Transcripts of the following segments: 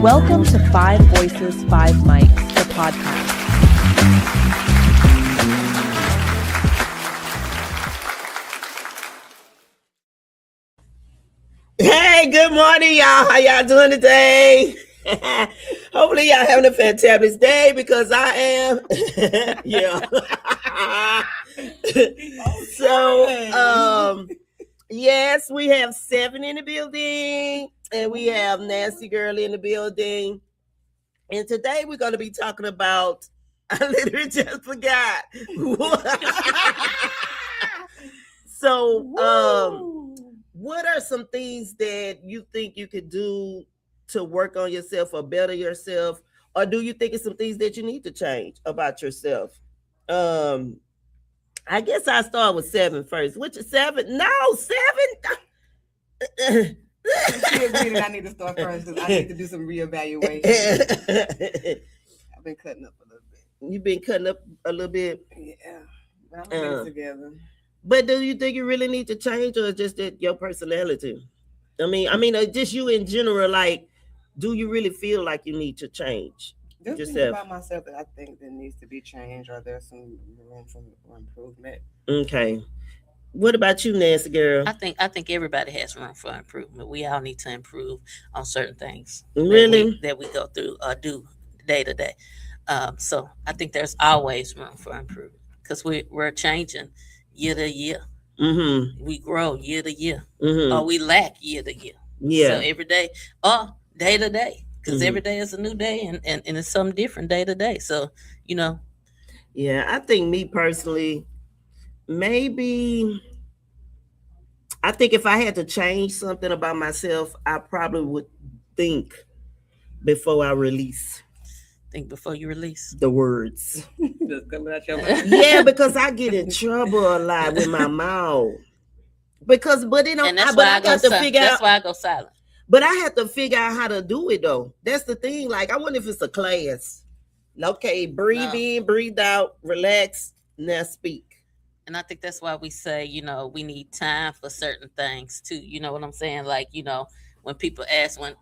Welcome to Five Voices, Five Mics, the podcast. Hey, good morning, y'all. How y'all doing today? Hopefully y'all having a fantabulous day because I am. Yeah. So, yes, we have 7 in the building and we have Nancy Girl in the building. And today we're going to be talking about, I literally just forgot. So, what are some things that you think you could do to work on yourself or better yourself? Or do you think it's some things that you need to change about yourself? I guess I start with 7 first. Which is 7? No, 7. She agreed that I need to start first because I need to do some reevaluation. I've been cutting up a little bit. You've been cutting up a little bit? Yeah, but I'm putting it together. But do you think you really need to change, or just that your personality? I mean, just you in general. Like, do you really feel like you need to change? There's yourself? things about myself that I think that needs to be changed, or there's some room for improvement. Okay. What about you, Nancy Girl? I think everybody has room for improvement. We all need to improve on certain things. Really? That we go through or do day to day. So I think there's always room for improvement because we're changing year to year. Mm-hmm. We grow year to year, Mm-hmm. or we lack year to year. Yeah. So every day, or day to day, because Mhm. every day is a new day, and it's something different day to day. So Yeah, I think me personally, maybe I think if I had to change something about myself, I probably would think before I release think before you release. the words. Just coming out your mouth. Yeah, because I get in trouble a lot with my mouth. But it don't. And that's But why I got to figure That's out. why I go silent. But I have to figure out how to do it though. That's the thing. Like, I wonder if it's a class. Okay, breathe No. in, breathe out, relax, now speak. And I think that's why we say, we need time for certain things too. You know what I'm saying? Like, when people ask when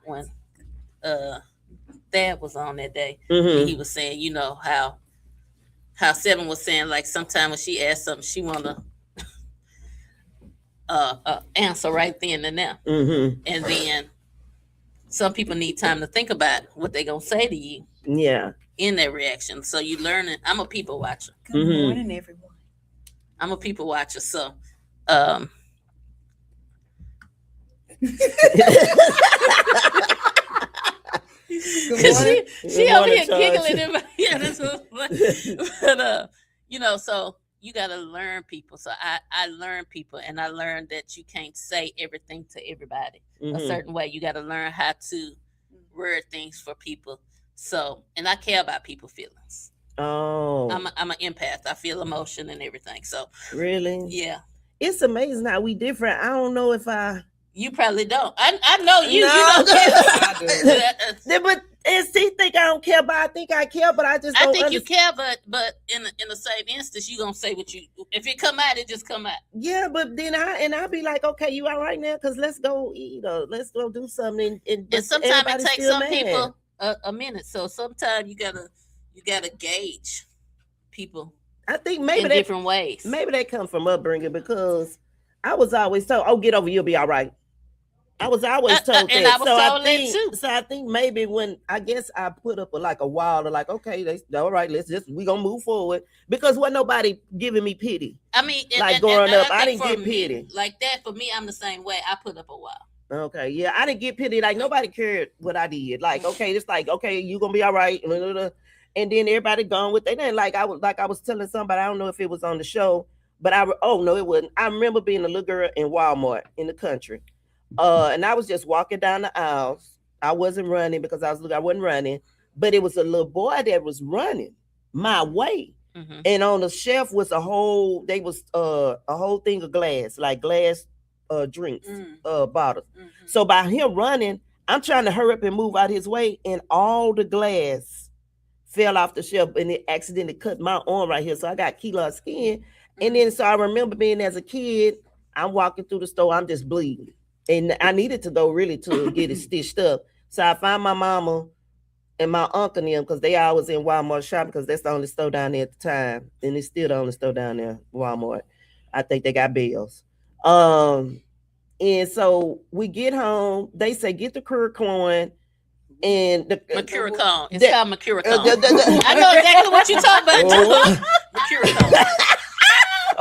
Dad was on that day, Mhm. and he was saying, how 7 was saying, like, sometimes when she asked something, she wanna answer right then and there. Mhm. And then some people need time to think about what they're gonna say to you Yeah. in their reaction. So you learn it. I'm a people watcher. Good Mhm. morning, everyone. I'm a people watcher. So Good she Good over morning, here Charles. giggling in my this was but so you gotta learn people. So I learn people, and I learned that you can't say everything to everybody a Mhm. certain way. You gotta learn how to word things for people. So, and I care about people's feelings. Oh, I'm an empath. I feel emotion and everything. So really? yeah, It's amazing how we different. I don't know if I. you probably don't. I know you. No. You don't care. I do. Yeah, but he think I don't care, but I think I care, but I just don't. I think you care, but in the same instance, you gonna say what you. If it come out, it just come out. Yeah, but then I'll be like, okay, you all right now? Because let's go eat or let's go do something. And but sometimes it everybody's takes still some mad. people a minute. So sometimes you gotta gauge people I think maybe in that different ways. maybe they come from upbringing because I was always told, "Oh, get over, you'll be all right." I was always told and that. I was so told I that think, too. So I think maybe when I guess I put up a wall to like, okay, all right, we gonna move forward because wasn't nobody giving me pity. I mean, Like growing up, I think didn't for get me, pity. like that. For me, I'm the same way. I put up a wall. Okay, yeah, I didn't get pity. Like nobody cared what I did. Like, okay, it's like, okay, you gonna be all right. And then everybody gone with they didn't like I was telling somebody, I don't know if it was on the show, but oh no, it wasn't. I remember being a little girl in Walmart in the country. And I was just walking down the aisles. I wasn't running because I wasn't running, but it was a little boy that was running my way. Mm-hmm. And on the shelf was a whole thing of glass, like glass drinks, bottles. Mm-hmm. So by him running, I'm trying to hurry up and move out his way, and all the glass fell off the shelf, and it accidentally cut my arm right here. So I got keloid skin. And then so I remember being as a kid, I'm walking through the store, I'm just bleeding. And I needed to go really to get it stitched up. So I found my mama and my uncle and them because they always in Walmart shopping because that's the only store down there at the time. And it's still the only store down there, Walmart. I think they got bills. And so we get home. They say, get the curd corn and the Mercuricone. It's the- called Mercuricone. the- I know exactly what you're talking about. Oh. Mercuricone.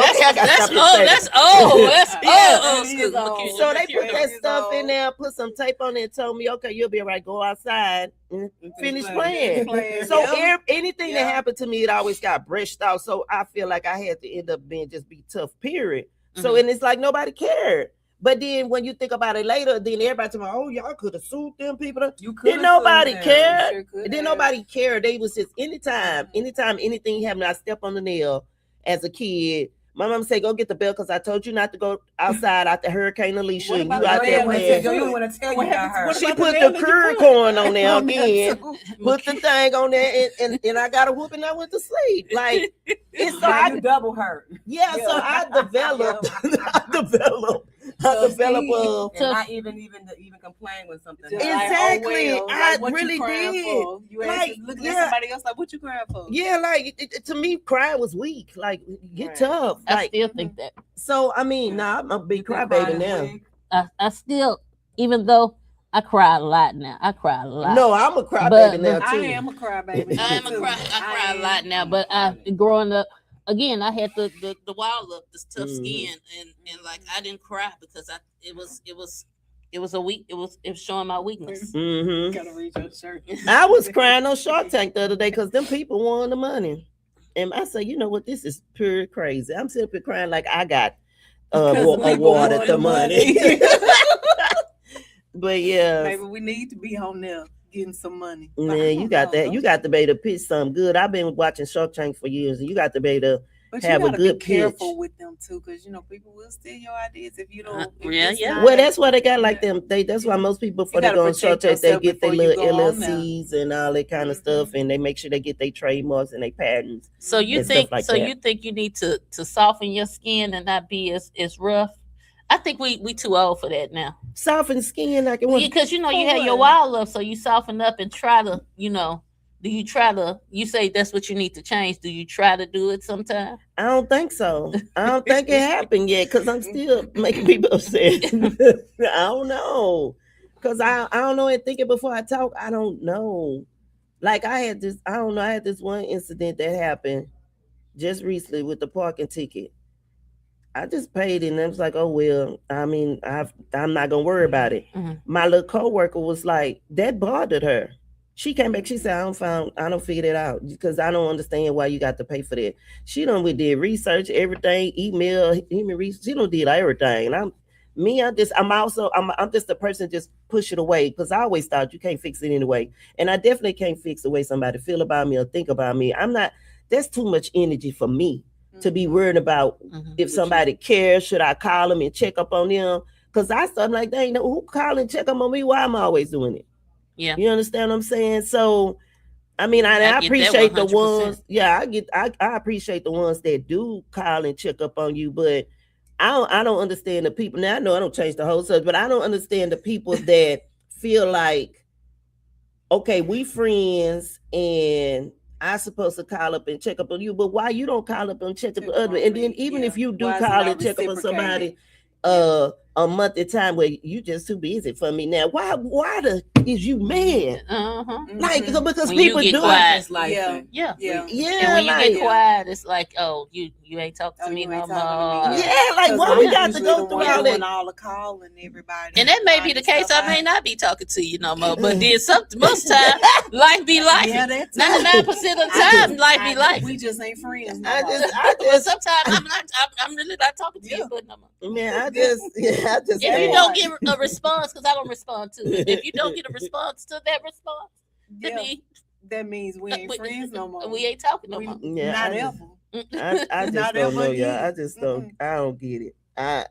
Okay, I got That's something to old. say. That's old. That's Yeah. old. It is old. Mercuricone. So they put that Mercuricone. stuff in there, put some tape on it, and told me, okay, you'll be all right. Go outside and finish playing. So anything that happened to me, it always got brushed out. So I feel like I had to end up being just be tough, period. So and it's like nobody cared. But then when you think about it later, then everybody tell me, oh, y'all could have sued them people. You could. Didn't nobody care. Sure Didn't nobody care. They was just anytime anything happened, I step on the nail as a kid. My mom said, go get the bell because I told you not to go outside after Hurricane Alicia. And you out there playing. You want to tell you about her. She put the curd corn on there again, put the thing on there, and I got a whoop and I went to sleep. Like, it's so You double hurt. yeah, so I developed, and not even complain when something Just exactly. like, oh, well, I like, what really you crying did. for? You Like, looking yeah. at somebody else like, what you crying for? yeah, like to me, crying was weak. Like, get Right. tough. I Like, still think that. so I mean, nah, I'm a big crybaby now. I still, even though I cry a lot now. I cry a lot. No, I'm a But- crybaby now I too. am a crybaby. I cry a lot now, but growing up, again, I had the wild look, this tough skin, and like I didn't cry because it was showing my weakness. Mm-hmm. Gotta read your shirt. I was crying on Shark Tank the other day because them people won the money. And I said, you know what? This is pure crazy. I'm sitting up here crying like I got awarded the money. But yeah. Maybe we need to be on there getting some money. Man, you got that. You got to be able to pitch something good. I've been watching Shark Tank for years, and you got to be able to But have you a gotta good be careful pitch. with them too, because people will steal your ideas if you don't. if Yeah, it's yeah. not- Well, that's why they got like them. That's why most people before they gotta go on Shark protect Tank, they yourself get their before you little go on there. LLCs and all that kind of stuff, and they make sure they get their trademarks and their patents. So you and stuff think like so that. you think you need to soften your skin and not be as rough? I think we too old for that now. Soften skin like it was. Because you had your wild love, so you soften up and try to, do you try to, you say that's what you need to change. Do you try to do it sometime? I don't think so. I don't think it happened yet because I'm still making people upset. I don't know. Because I don't know and thinking before I talk, I don't know. Like I had this one incident that happened just recently with the parking ticket. I just paid it and I was like, oh well, I mean, I'm not gonna worry about it. Mhm. My little coworker was like, that bothered her. She came back, she said, I don't figure that out because I don't understand why you got to pay for that. She did research, everything, email, research, she did everything. And I'm just the person just push it away because I always thought you can't fix it anyway. And I definitely can't fix the way somebody feel about me or think about me. That's too much energy for me to be worried about if somebody cares. Should I call them and check up on them? Because I started like, they ain't know who call and check up on me. Why am I always doing it? Yeah. You understand what I'm saying? So, I mean, I I get that appreciate the 100%. ones. Yeah, I appreciate the ones that do call and check up on you, but I don't understand the people. Now I know I don't change the whole subject, but I don't understand the people that feel like, okay, we friends and I supposed to call up and check up on you, but why you don't call up and check up on others? And then even if you do Why is it call not and check up on somebody reciprocated? a month at a time where you just too busy for me now. Why is you mad? Like because When you people get do quiet. it. Like Yeah. Yeah, And when you like, get quiet, it's like, oh, you ain't talking to Oh, me you no ain't more. talking to me. yeah, like why we got to go through all that? all the calling everybody. And that may be the case. I may not be talking to you no more. But then most time, life be life. Yeah, that's 99% of the time, life be life. We just ain't friends. No I more. But sometimes I'm really not talking to you no more. Man, I just If you don't get a response, because I don't respond to it. If you don't get a response to that response, to Yeah, me, that means we ain't friends no more. we ain't talking no We- more. Yeah, not I ever. I just Not don't know, ever y'all. I again. just don't. I don't get it. I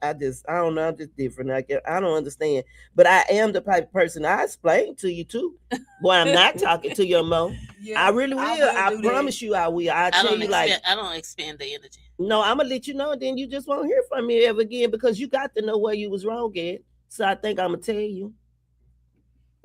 don't know. I'm just different. I don't understand. But I am the type of person. I explain to you too. Boy, I'm not talking to you more. Yeah, I really will. I do that. promise you, I will. I tell you, like, I don't expend the energy. no, I'm gonna let you know. Then you just won't hear from me ever again because you got to know where you was wrong at. So I think I'm gonna tell you.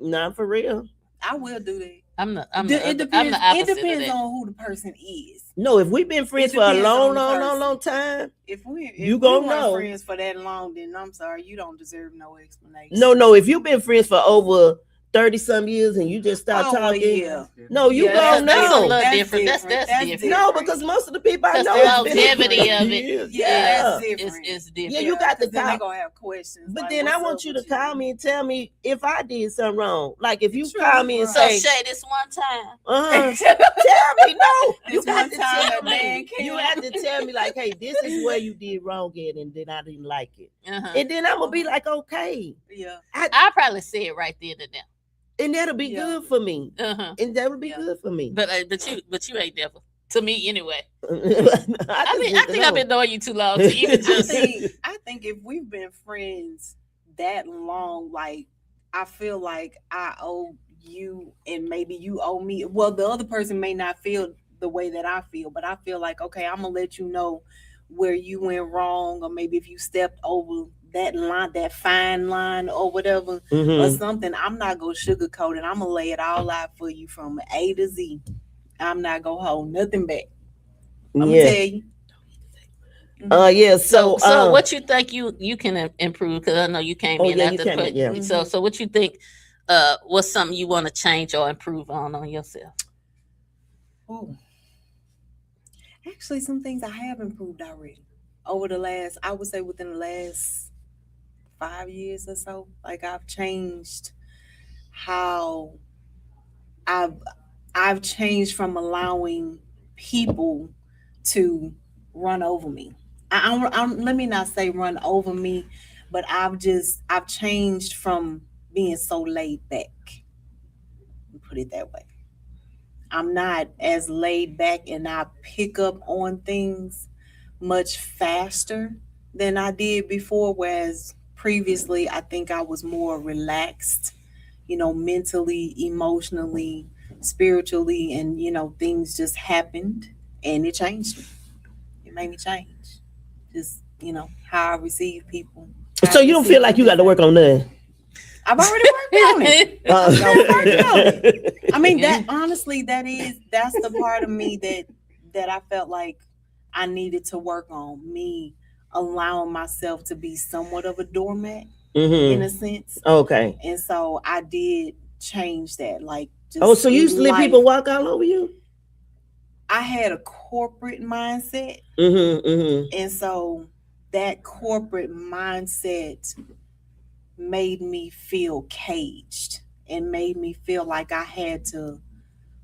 Not for real. I will do that. I'm It depends. the It opposite of depends that. on who the person is. No, if we've been friends It for a depends long, on the long, long, person. long time. If You we gonna weren't know. friends for that long, then I'm sorry, you don't deserve no explanation. No. If you've been friends for over 30 some years and you just start Oh, well, talking, yeah. no, you Yeah, gonna that's a know. little different. That's That's different. No, because most of the people I Because know the it's been longevity 20 of it, years. Yeah, Yeah. that's different. it's different. Yeah, you got to 'cause then they call. gonna have questions. But like, then I what's want up you with to call me and tell me if I did something wrong. Like if you True, call me and right. So say, Shay, this one time. tell me, no, you This got one to time tell that man me. came You out. have to tell me like, hey, this is where you did wrong at, and then I didn't like it. Uh-huh. And then I'm gonna be like, okay, Yeah. I probably say it right there to them. and that'll be Yeah. good for me. Uh-huh. And that would be Yeah. good for me. But you ain't never. To me anyway. I I think I've been knowing you too long to even just I think if we've been friends that long, like I feel like I owe you and maybe you owe me. Well, the other person may not feel the way that I feel, but I feel like, okay, I'm gonna let you know where you went wrong, or maybe if you stepped over that line, that fine line or whatever, or Mhm. something. I'm not gonna sugarcoat it. I'm gonna lay it all out for you from A to Z. I'm not gonna hold nothing back. I'm gonna Yeah. tell you. Yeah. so So what you think you can improve? Because I know you came Oh, in yeah, you after came the in, yeah. So what you think what's something you want to change or improve on yourself? Ooh. Actually, some things I have improved already over the last, I would say within the last 5 years or so. Like I've changed how I've I've changed from allowing people to run over me. Let me not say run over me, but I've changed from being so laid back. Put it that way. I'm not as laid back and I pick up on things much faster than I did before. Whereas previously, I think I was more relaxed, mentally, emotionally, spiritually, and, things just happened and it changed me. It made me change. Just, how I receive people. So you don't feel like you got to work on that? I've already worked on it. I mean, that honestly, that's the part of me that I felt like I needed to work on. Me allowing myself to be somewhat of a doormat in a sense. Okay. And so I did change that. Like, just so you used to let people walk all over you? I had a corporate mindset. And so that corporate mindset made me feel caged and made me feel like I had to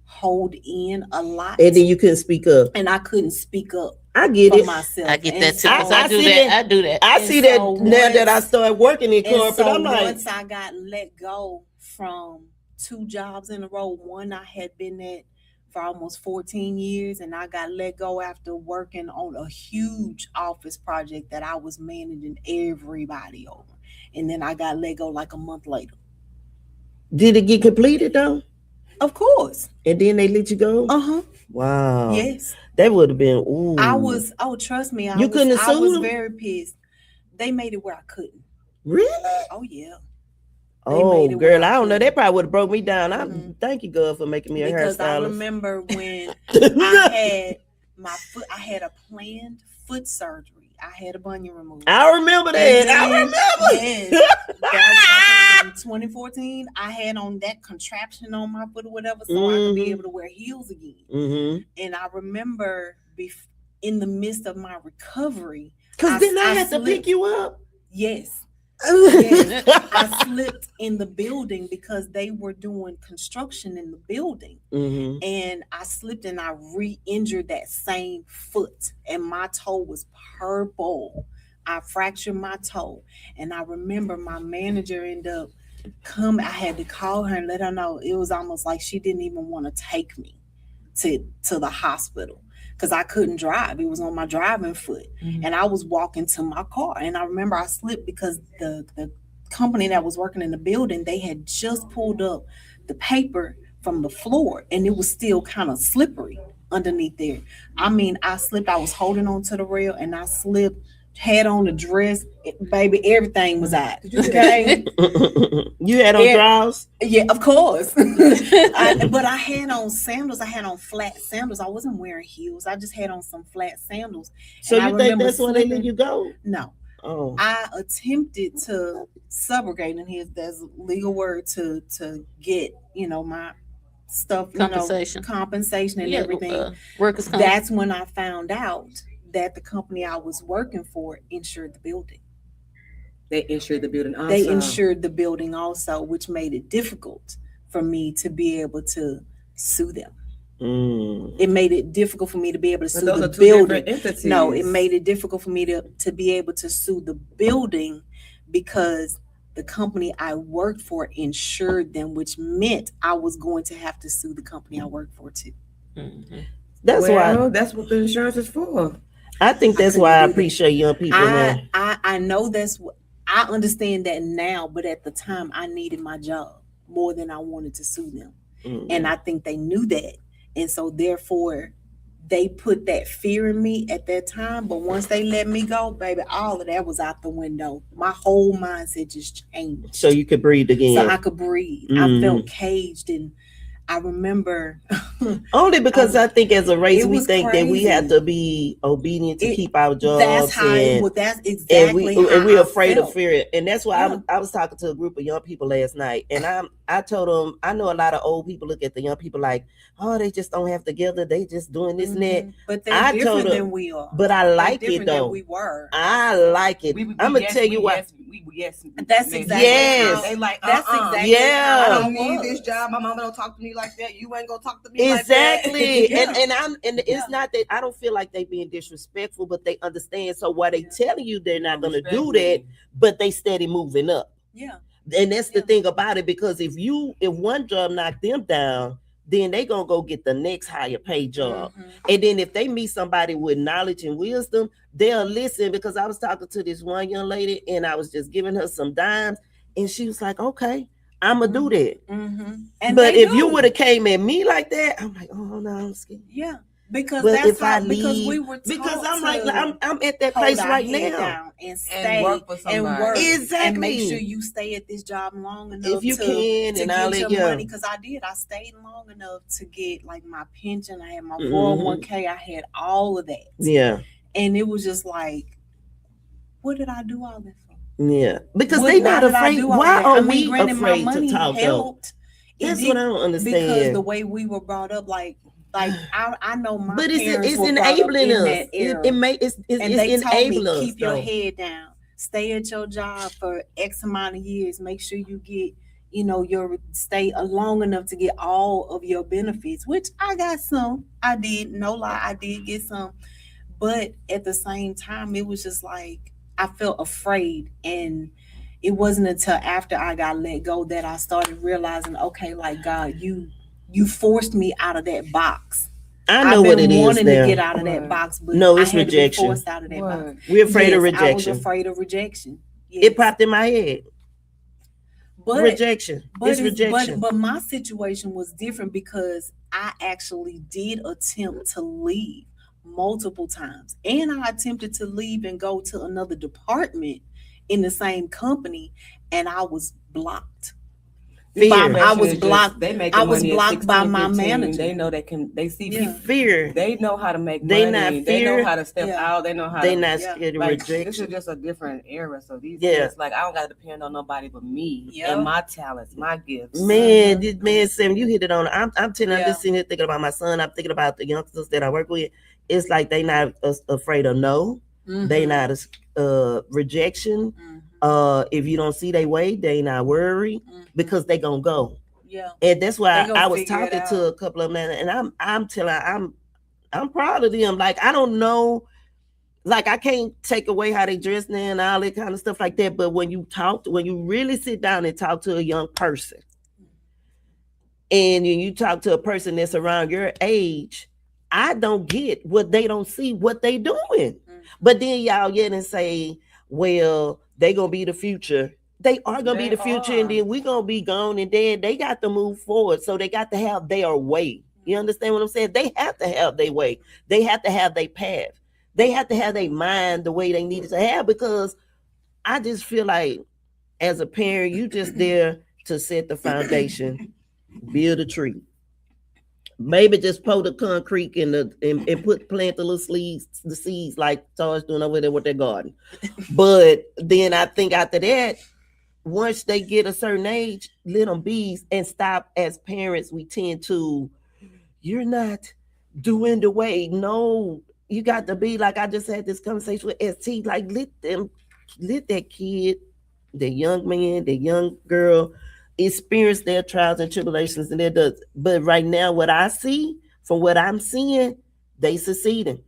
hold in a lot. And then you couldn't speak up. And I couldn't speak up. I get it. Myself. I get and that too. So, I do that. I do that. I see that now that I started working in corporate. So I'm like, once I got let go from 2 jobs in a row, one I had been at for almost 14 years, and I got let go after working on a huge office project that I was managing everybody over. And then I got let go like a month later. Did it get completed though? Of course. And then they let you go? Uh-huh. Wow. Yes. That would have been, ooh. Trust me. You couldn't have sued I was them? very pissed. They made it where I couldn't. Really? Oh, yeah. Oh, girl, I don't know. They probably would have broke me down. Thank you, girl, for making me a hairstylist. Because I remember when I had a planned foot surgery. I had a bunion removed. I remember that. Yes, that was in 2014. I had on that contraption on my foot or whatever, so I could be able to wear heels again. And I remember in the midst of my recovery, because then I had to pick you up. Yes. Yes. I slipped in the building because they were doing construction in the building. And I slipped and I re-injured that same foot, and my toe was purple. I fractured my toe, and I remember my manager ended up I had to call her and let her know. It was almost like she didn't even want to take me to the hospital because I couldn't drive. It was on my driving foot. And I was walking to my car. And I remember I slipped because the company that was working in the building, they had just pulled up the paper from the floor and it was still kind of slippery underneath there. I mean, I slipped. I was holding on to the rail and I slipped, had on a dress, baby, everything was out. Did you say- Okay. You had on Yeah. drawers? Yeah, of course. But I had on sandals. I had on flat sandals. I wasn't wearing heels. I just had on some flat sandals. So And I you think remember that's when they let slipping- you go? No. Oh. I attempted to subrogate, and there's a legal word to get, my stuff, Compensation. compensation and everything. Workers' comp. That's when I found out that the company I was working for insured the building. They insured the building also. They insured the building also, which made it difficult for me to be able to sue them. It made it difficult for me to be able to But sue those the are two building. different entities. No, it made it difficult for me to be able to sue the building because the company I worked for insured them, which meant I was going to have to sue the company I worked for too. That's why That's what the insurance is for. I think that's couldn't why I do that. appreciate young people now. I know that's what I understand that now, but at the time I needed my job more than I wanted to sue them. And I think they knew that. And so therefore they put that fear in me at that time. But once they let me go, baby, all of that was out the window. My whole mindset just changed. So you could breathe again. So I could breathe. I felt caged, and I remember Only because I think as a race it we was think that we crazy. have to be obedient to It- keep our jobs. that's how that's and exactly how we're I afraid felt. of fear, and that's why Yeah. I was talking to a group of young people last night, and I told them I know a lot of old people look at the young people like, oh, they just don't have together, they just doing this and that. But they're I told different them- than we are. But I They're like it different than though. we were. I like it. I'm gonna tell you why. That's exactly Yes. how, They like, that's exactly Yeah. how I I don't need was. this job. My mama don't talk to me like that. You ain't gonna talk to me Exactly. like that. And it's not that I don't feel like they being disrespectful, but they understand. So why they telling you they're not gonna do that, but they steady moving up. Yeah. And that's the Yeah. thing about it, because if one job knock them down, then they gonna go get the next higher paid job. Mhm. And then if they meet somebody with knowledge and wisdom, they'll listen. Because I was talking to this one young lady and I was just giving her some dimes, and she was like, okay, I'm gonna do that. Mhm. And But they if you do. would have came at me like that, I'm like, oh no, I'm scared. Yeah. Because But that's if I how, because we leave, were taught because I'm to like, I'm at that hold place our right head now. down and stay work for and somebody. work Exactly. and make sure you stay at this job long enough If you to, can, to and get all your that, yeah. money. Because I did. I stayed long enough to get like my pension. I had my Mhm. 401k. I had all of that. Yeah, And it was just like, what did I do all that for? yeah. Because What- they why not did I afraid. do all Why that? are I mean, we granted, my afraid to money talk though? helped. It That's did, what I don't because understand. the way we were brought up, like I know my But parents it's were brought up enabling in us. that era. It's And they told me, enabling us. keep your though. head down, stay at your job for X amount of years, make sure you get, your stay long enough to get all of your benefits, which I got some. I did, no lie, I did get some. But at the same time, it was just like I felt afraid. And it wasn't until after I got let go that I started realizing, okay, like God, you forced me out of that box. I know I've what been it is wanting to now. get out of that Right. box, but No, I it's had rejection. to be forced out of that box. What? We're afraid of Yes, I was rejection. afraid of rejection. It Yes. popped in my head. But Rejection. It's rejection. But my situation was different because I actually did attempt to leave multiple times, and I attempted to leave and go to another department in the same company, and I was blocked. Fear. I was blocked. They make I was money at blocked by 16, my 15. manager. They know they can. They see Yeah. people. Fear. They know how to make They money. not They fear. know how to step Yeah. out. They know how. They to, not Yeah. scared of like, this is rejection. just a different era. So these Yeah. days, like I don't got to depend on nobody but me Yeah. and my talents, my gifts. Man, this man Sam, you hit it on. I'm telling you, I'm Yeah. just sitting here thinking about my son. I'm thinking about the youngsters that I work with. It's like they not afraid of no. They not rejection. If you don't see their way, they not worried because they gonna go. Yeah. And that's They why gonna I was figure it talking to out. a couple of men, and I'm proud of them. Like I don't know, like I can't take away how they dress now and all that kind of stuff like that. But when you really sit down and talk to a young person, and you talk to a person that's around your age, I don't get what they don't see, what they doing. But then y'all yet and say, well, they gonna be the future. They are gonna be They the future, are. and then we gonna be gone, and then they got to move forward. So they got to have their way. You understand what I'm saying? They have to have their way. They have to have their path. They have to have their mind the way they need it to have, because I just feel like as a parent, you just there to set the foundation, build a tree. Maybe just pour the concrete and plant the little seeds like Todd's doing over there with their garden. But then I think after that, once they get a certain age, let them be, and stop. As parents, we tend to, you're not doing the way. No, you got to be like, I just had this conversation with ST, like let that kid, the young man, the young girl, experience their trials and tribulations, and but right now, what I see from what I'm seeing, they succeeding.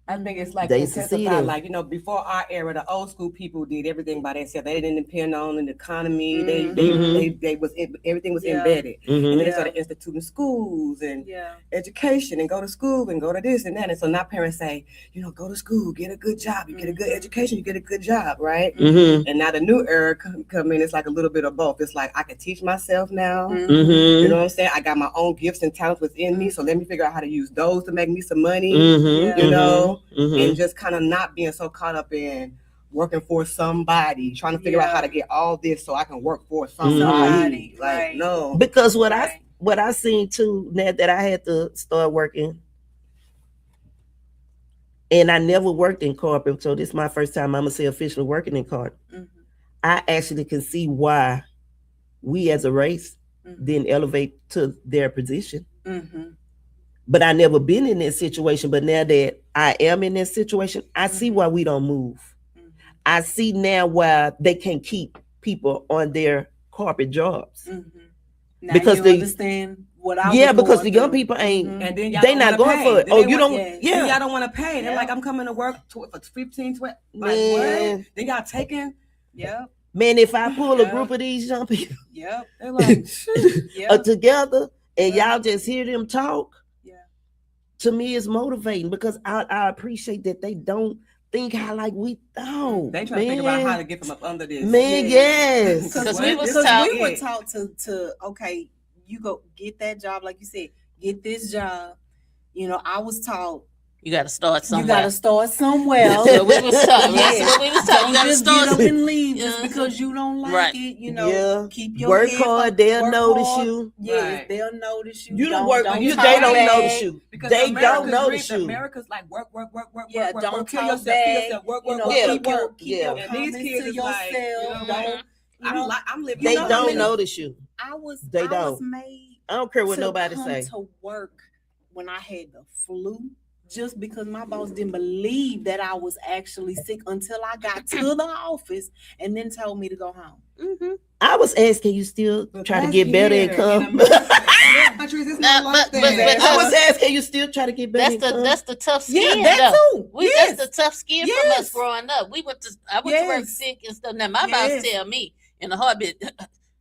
I think it's like They intensified. succeeded. Like, before our era, the old school people did everything by themselves. They didn't depend on an economy. They was everything was embedded. And then they started instituting schools and education, and go to school and go to this and that. And so now parents say, go to school, get a good job, you get a good education, you get a good job, right? And now the new era come in. It's like a little bit of both. It's like I can teach myself now. You know what I'm saying? I got my own gifts and talents within me, so let me figure out how to use those to make me some money. And just kind of not being so caught up in working for somebody, trying to figure out how to get all this so I can work for somebody. Like, no. Because what I seen too, now that I had to start working, and I never worked in corporate, so this is my first time I'm gonna say officially working in corporate. I actually can see why we as a race didn't elevate to their position. But I never been in that situation. But now that I am in that situation, I see why we don't move. I see now why they can't keep people on their corporate jobs. Now because you understand what I was because the going young through. people ain't, And then they not going for it. Then You don't, Then y'all don't want to pay. They're like, I'm coming to work for 15, 20. Like, Man. what? They got taken. Man, if I pull a group of these young people They're like, together and y'all just hear them talk, to me it's motivating, because I appreciate that they don't think how like we thought. They try to think about how to get them up under this. Man, yes. Because we were taught to okay, you go get that job, like you said, get this job. I was taught you got to start somewhere. You got to start somewhere. That's what we was taught. That's what we was taught. Don't You got to just start get up and leave just because you don't like it. Keep your work head hard. up, They'll work notice hard. you. Yes, they'll notice you. You don't work. Don't They talk don't bad. notice you. Because They don't notice you. America's like work. Yeah, work, don't work, kill talk yourself, bad. work, Keep your And comments these kids to is yourself. like, I'm living. They don't notice you. I was don't. made. I don't care what to nobody come say. to work when I had the flu, just because my boss didn't believe that I was actually sick until I got to the office and then told me to go home. I was asking you still try to get better income. Countries is Nah, not like but- that. I was asking you still try to get better income. That's the tough skin. that though. too. That's the tough skin from us Yes. growing up. I went to work Yes. sick and stuff. Now my Yes. boss tell me in a heartbeat,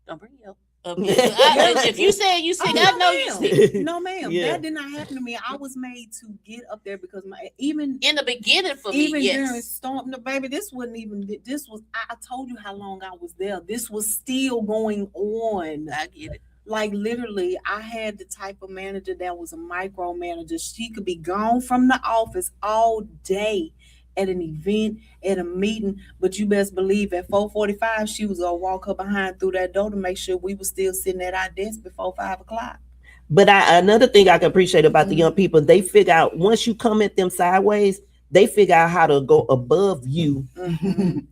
don't bring your if you say you sick, I know you sick. No, ma'am. Yeah. That did not happen to me. I was made to get up there because even In the beginning for me, during yes. storm, no, baby, this wasn't even. This was. I told you how long I was there. This was still going on. I get it. Like literally, I had the type of manager that was a micromanager. She could be gone from the office all day at an event, at a meeting, but you best believe at 4:45 she was gonna walk her behind through that door to make sure we were still sitting at our desk before 5 o'clock. But another thing I can appreciate about the young people, they figure out once you come at them sideways, they figure out how to go above you.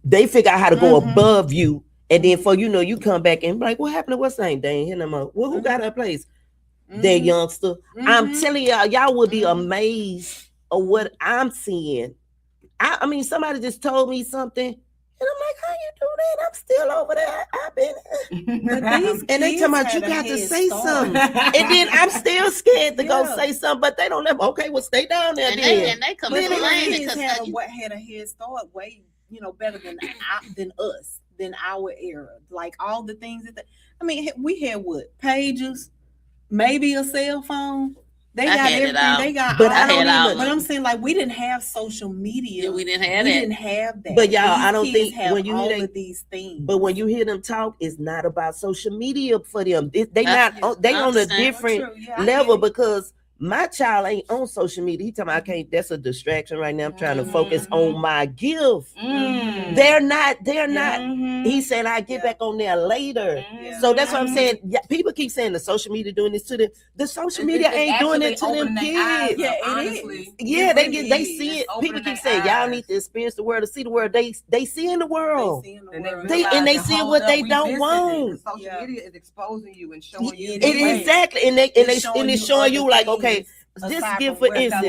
They figure out how to go above you. And then for you come back and be like, what happened to what's name? They ain't here no more. Well, who got her place? That youngster. I'm telling y'all would be amazed of what I'm seeing. I mean, somebody just told me something, and I'm like, how you do that? I'm still over there. I've been. And they talking about you got to say something. And then I'm still scared to go say something, but they don't let me. Okay, well, stay down there then. And they come But complaining kids because had a head start way, better than us, than our era. Like all the things we had what? Pages, maybe a cell phone. They I got had it everything. all. They got But all I don't that. even- But I'm saying, like, we didn't have social media. Yeah, we didn't have We that. didn't have that. But y'all, These I don't kids think have when you all hear of these things. But when you hear them talk, it's not about social media for them. They I on a understand. different True. Yeah, I level get it. because My child ain't on social media. He talking about I can't. That's a distraction right now. I'm trying to focus Mm-hmm. on my gift. Mm. They're not. Mhm. He said I get back on there later. Mhm. So that's what I'm saying. Yeah, people keep saying the social media doing this to them. The social media ain't doing it to them kids. Yeah, honestly. Yeah, they really see is. it. People Opening keep their saying y'all eyes. need to experience the world to see the world. They see in the world. And They see what they don't want. Social media is exposing you and showing you. It exactly, and it's showing you like, okay, this gift for instance.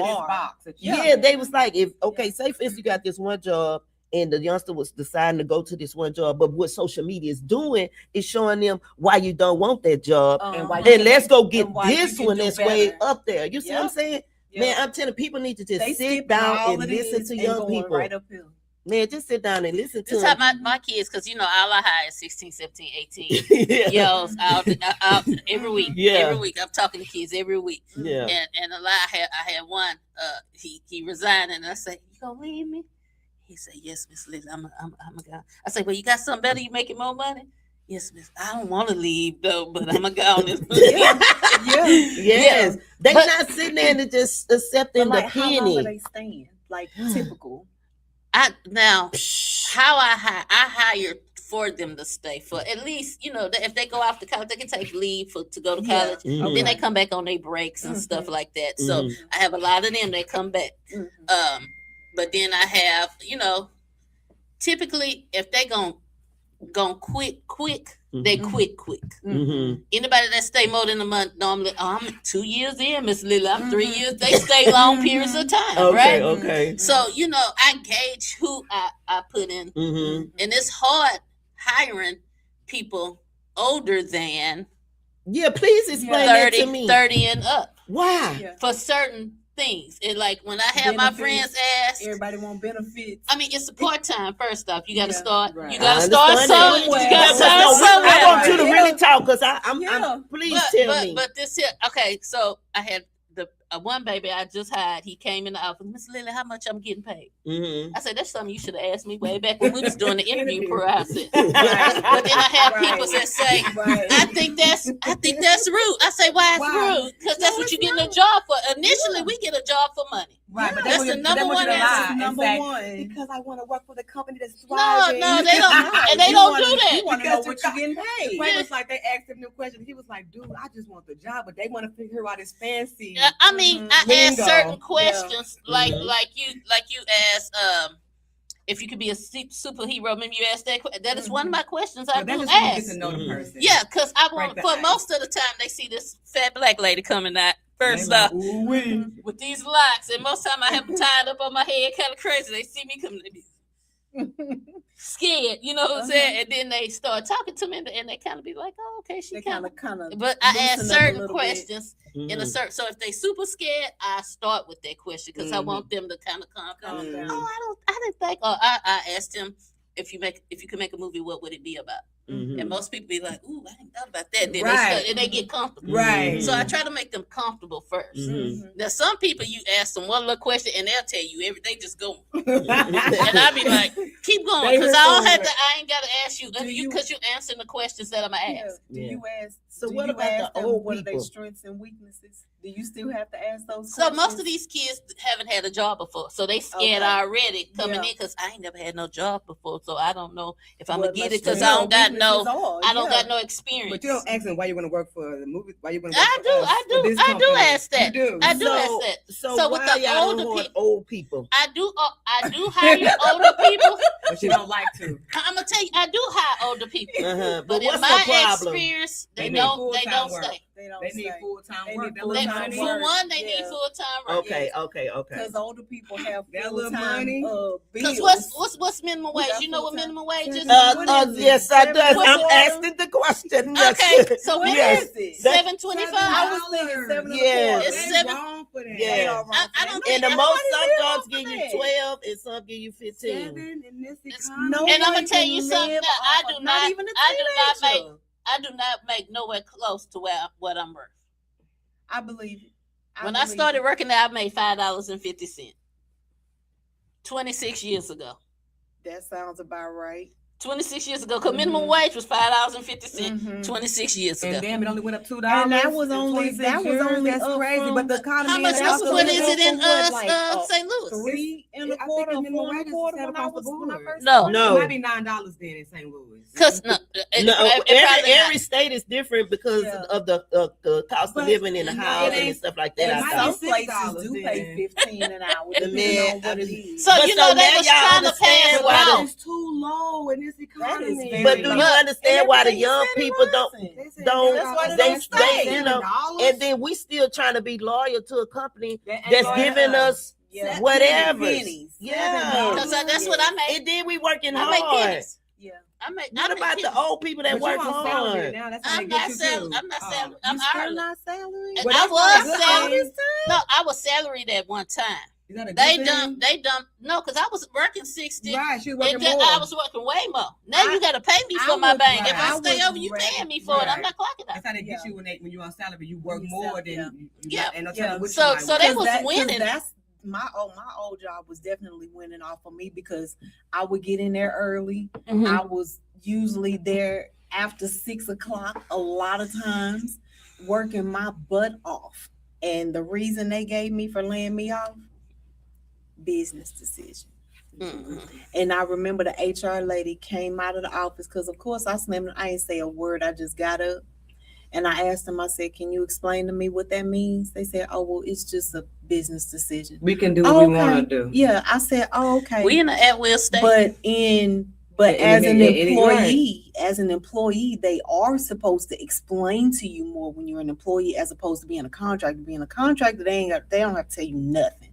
Yeah, they was like, if okay, say for instance you got this one job and the youngster was deciding to go to this one job, but what social media is doing is showing them why you don't want that job, and let's go get this one that's way up there. You see what I'm saying? Man, I'm telling people need to just sit down and listen to young people. Right uphill. Man, just sit down and listen to This them. how my kids, because all I hire is 16, 17, 18 Yeah. yells out every week. Yeah. Every week. I'm talking to kids every week. Yeah. And a lot I had one, he resigned, and I said, "You gonna leave me?" He said, "Yes, Miss Liz, I'm a guy." I said, "Well, you got something better, you making more money?" "Yes, Miss, I don't want to leave though, but I'm a guy on this." Yes. They not sitting there and just accepting the How long are penny. they staying? Like typical. How I hire for them to stay for at least, if they go off to college, they can take leave to go to college. Mhm. Then they come back on their breaks and stuff like that. So I have a lot of them that come back. But then I have, typically if they gon' quit quick, they quit quick. Mm-hmm. Anybody that stay more than a month normally, I'm 2 years in, Miss Lily, I'm 3 years. They stay long periods of time, right? Okay. So, I gauge who I put in. Mm-hmm. And it's hard hiring people older than Yeah, please explain that to me. 30 and up Why? for certain things. And like when I have my friends ask, everybody want benefits. I mean, it's a part-time. First off, you got to start. Right. You got I to start understand somewhere. that. You got to But start no, somewhere. I want you to Yeah. really talk because I'm please tell me. But this here, okay. So I had the one baby I just hired. He came in the office. Miss Lily, how much I'm getting paid? Mm-hmm. I said that's something you should have asked me way back when we was doing the interview process. But then I have people that say, I think that's rude. I say, why it's rude? Because that's what you get a job for. Initially, we get a job for money. Right, but That's the number one answer. Number one. Because I want to work for the company that's No, thriving. they don't, and they don't do that. You want to know what you're getting paid. It was like they asked him the question. He was like, "Dude, I just want the job, but they want to figure out this fancy." I mean, I ask lingo. certain questions, like you asked, if you could be a superhero. Remember you asked that? That is one of my questions I But that do just when you get ask. to know the person. Yeah, because I want Break the for ice. most of the time they see this fat black lady coming out first They like, off "Ooh-wee." with these locks, and most time I have them tied up on my head, kind of crazy. They see me coming, they be scared, you know what I'm saying? And then they start talking to me, and they kind of be like, "Oh, okay, she They kind kind of." of. But I ask loosen up a certain little bit. questions in a certain. So if they super scared, I start with that question because I want them to kind of calm down. Mhm. Oh, I didn't think. Or I asked him if you could make a movie, what would it be about? Mm-hmm. And most people be like, "Ooh, I didn't thought about that." Then Right. they get comfortable. Right. So I try to make them comfortable first. Mm-hmm. Now some people you ask them one little question and they'll tell you everything. Just go, and I be like, "Keep going," They because heard I ain't got to ask you Do you- because you answering the questions that I'm gonna Yeah. ask. Do Yeah. you ask? So do what you about ask the them old what are their people? strengths and weaknesses? Do you still have to ask those? So questions? most of these kids haven't had a job before, so they scared Okay. already coming Yeah. in because I ain't never had no job before, so I don't know if I'm What gonna get my it because strengths I don't got and no weaknesses are. I don't Yeah. got no experience. But you don't ask them why you want to work for the movie. Why you want to work I for do, us, I for do, this I do company. ask that. You do. I do ask that. So So why with the y'all older don't want people- old people? I do hire older people. But you don't like to. I'm gonna tell you, I do hire older people. Uh-huh. But in what's the my problem? experience, they need don't full-time work. stay. They don't They need stay. full-time They work. need That little full-time money. For work. one, they need Yeah. full time work. Okay. Because older people have That little full-time money. Because bills. what's minimum wage? got You know what full-time. minimum wage is? What is it? Yes, I do. I'm 7.25? asking the question. Okay, so what Yes. is it? $7.25? I was thinking Yes. It's They seven- wrong for that. Yeah. They are wrong I for don't that. And the Nobody most some live jobs off give of you that. 12 and some give you 15. 7 in this It's- economy. No And I'm one gonna tell can you something live that I off do of- not even a I teenager. do not make nowhere close to what I'm worth. I believe it. When I started working there, I made $5.50. 26 years ago. That sounds about right. 26 years ago, because minimum wage was $5.50 26 years ago. And damn, it only went up $2. And that was only that's up crazy. from- But the economy. How much what is it in St. Louis? 3 and a I think quarter, it's 4 minimum and a wage is quarter set when I across the was when I board. first No. started. No. It might be $9 then in St. Louis. Because No, every state is different because of the cost of living in the housing and stuff like that. And might some be places $6 do then. pay 15 an hour, The depending man- on what it is. So But you so know they now was y'all trying to understand pass why law. It's too low in this economy. very But do low. you understand And why the everything young steady people rising. don't That's why they they don't stay. you know, and then we still trying to be loyal to a company That ain't that's loyal giving to us Yeah. whatever. Pennies. Yeah. Because that's what I make. And then we working I make hard. pennies. Yeah. What about the old people that But work you on salary hard? now. That's how I'm they get not you salary. too. I'm not Oh. salary. You I'm still hourly. not salary? And Well, I that's was not a good salary. thing. No, I was salaried at one time. Is that a good They thing? dumped. No, because I was working 60. Right, she was And working then more. I was working way more. Now you got to pay me I for my would- bank. If right. I I stay would over, you rather- paying me for it. I'm right. not clocking out. That's how they get Yeah. you when you're on salary. You work When you more sell- than yeah. you Yeah. ain't no Yeah. telling what So- you might so work. they 'Cause was that- 'cause winning. That's my old job was definitely winning off of me because I would get in there early. Mhm. I was usually there after 6 o'clock a lot of times, working my butt off. And the reason they gave me for laying me off, business decision. Mhm. And I remember the HR lady came out of the office because, of course, I ain't say a word. I just got up and I asked them, I said, can you explain to me what that means? They said, oh, well, it's just a business decision. We can do what Oh, we okay. want to do. Yeah, I said, oh, okay. We in the at-will state. But as an Right. employee, they are supposed to explain to you more when you're an employee as opposed to being a contractor. Being a contractor, they don't have to tell you nothing.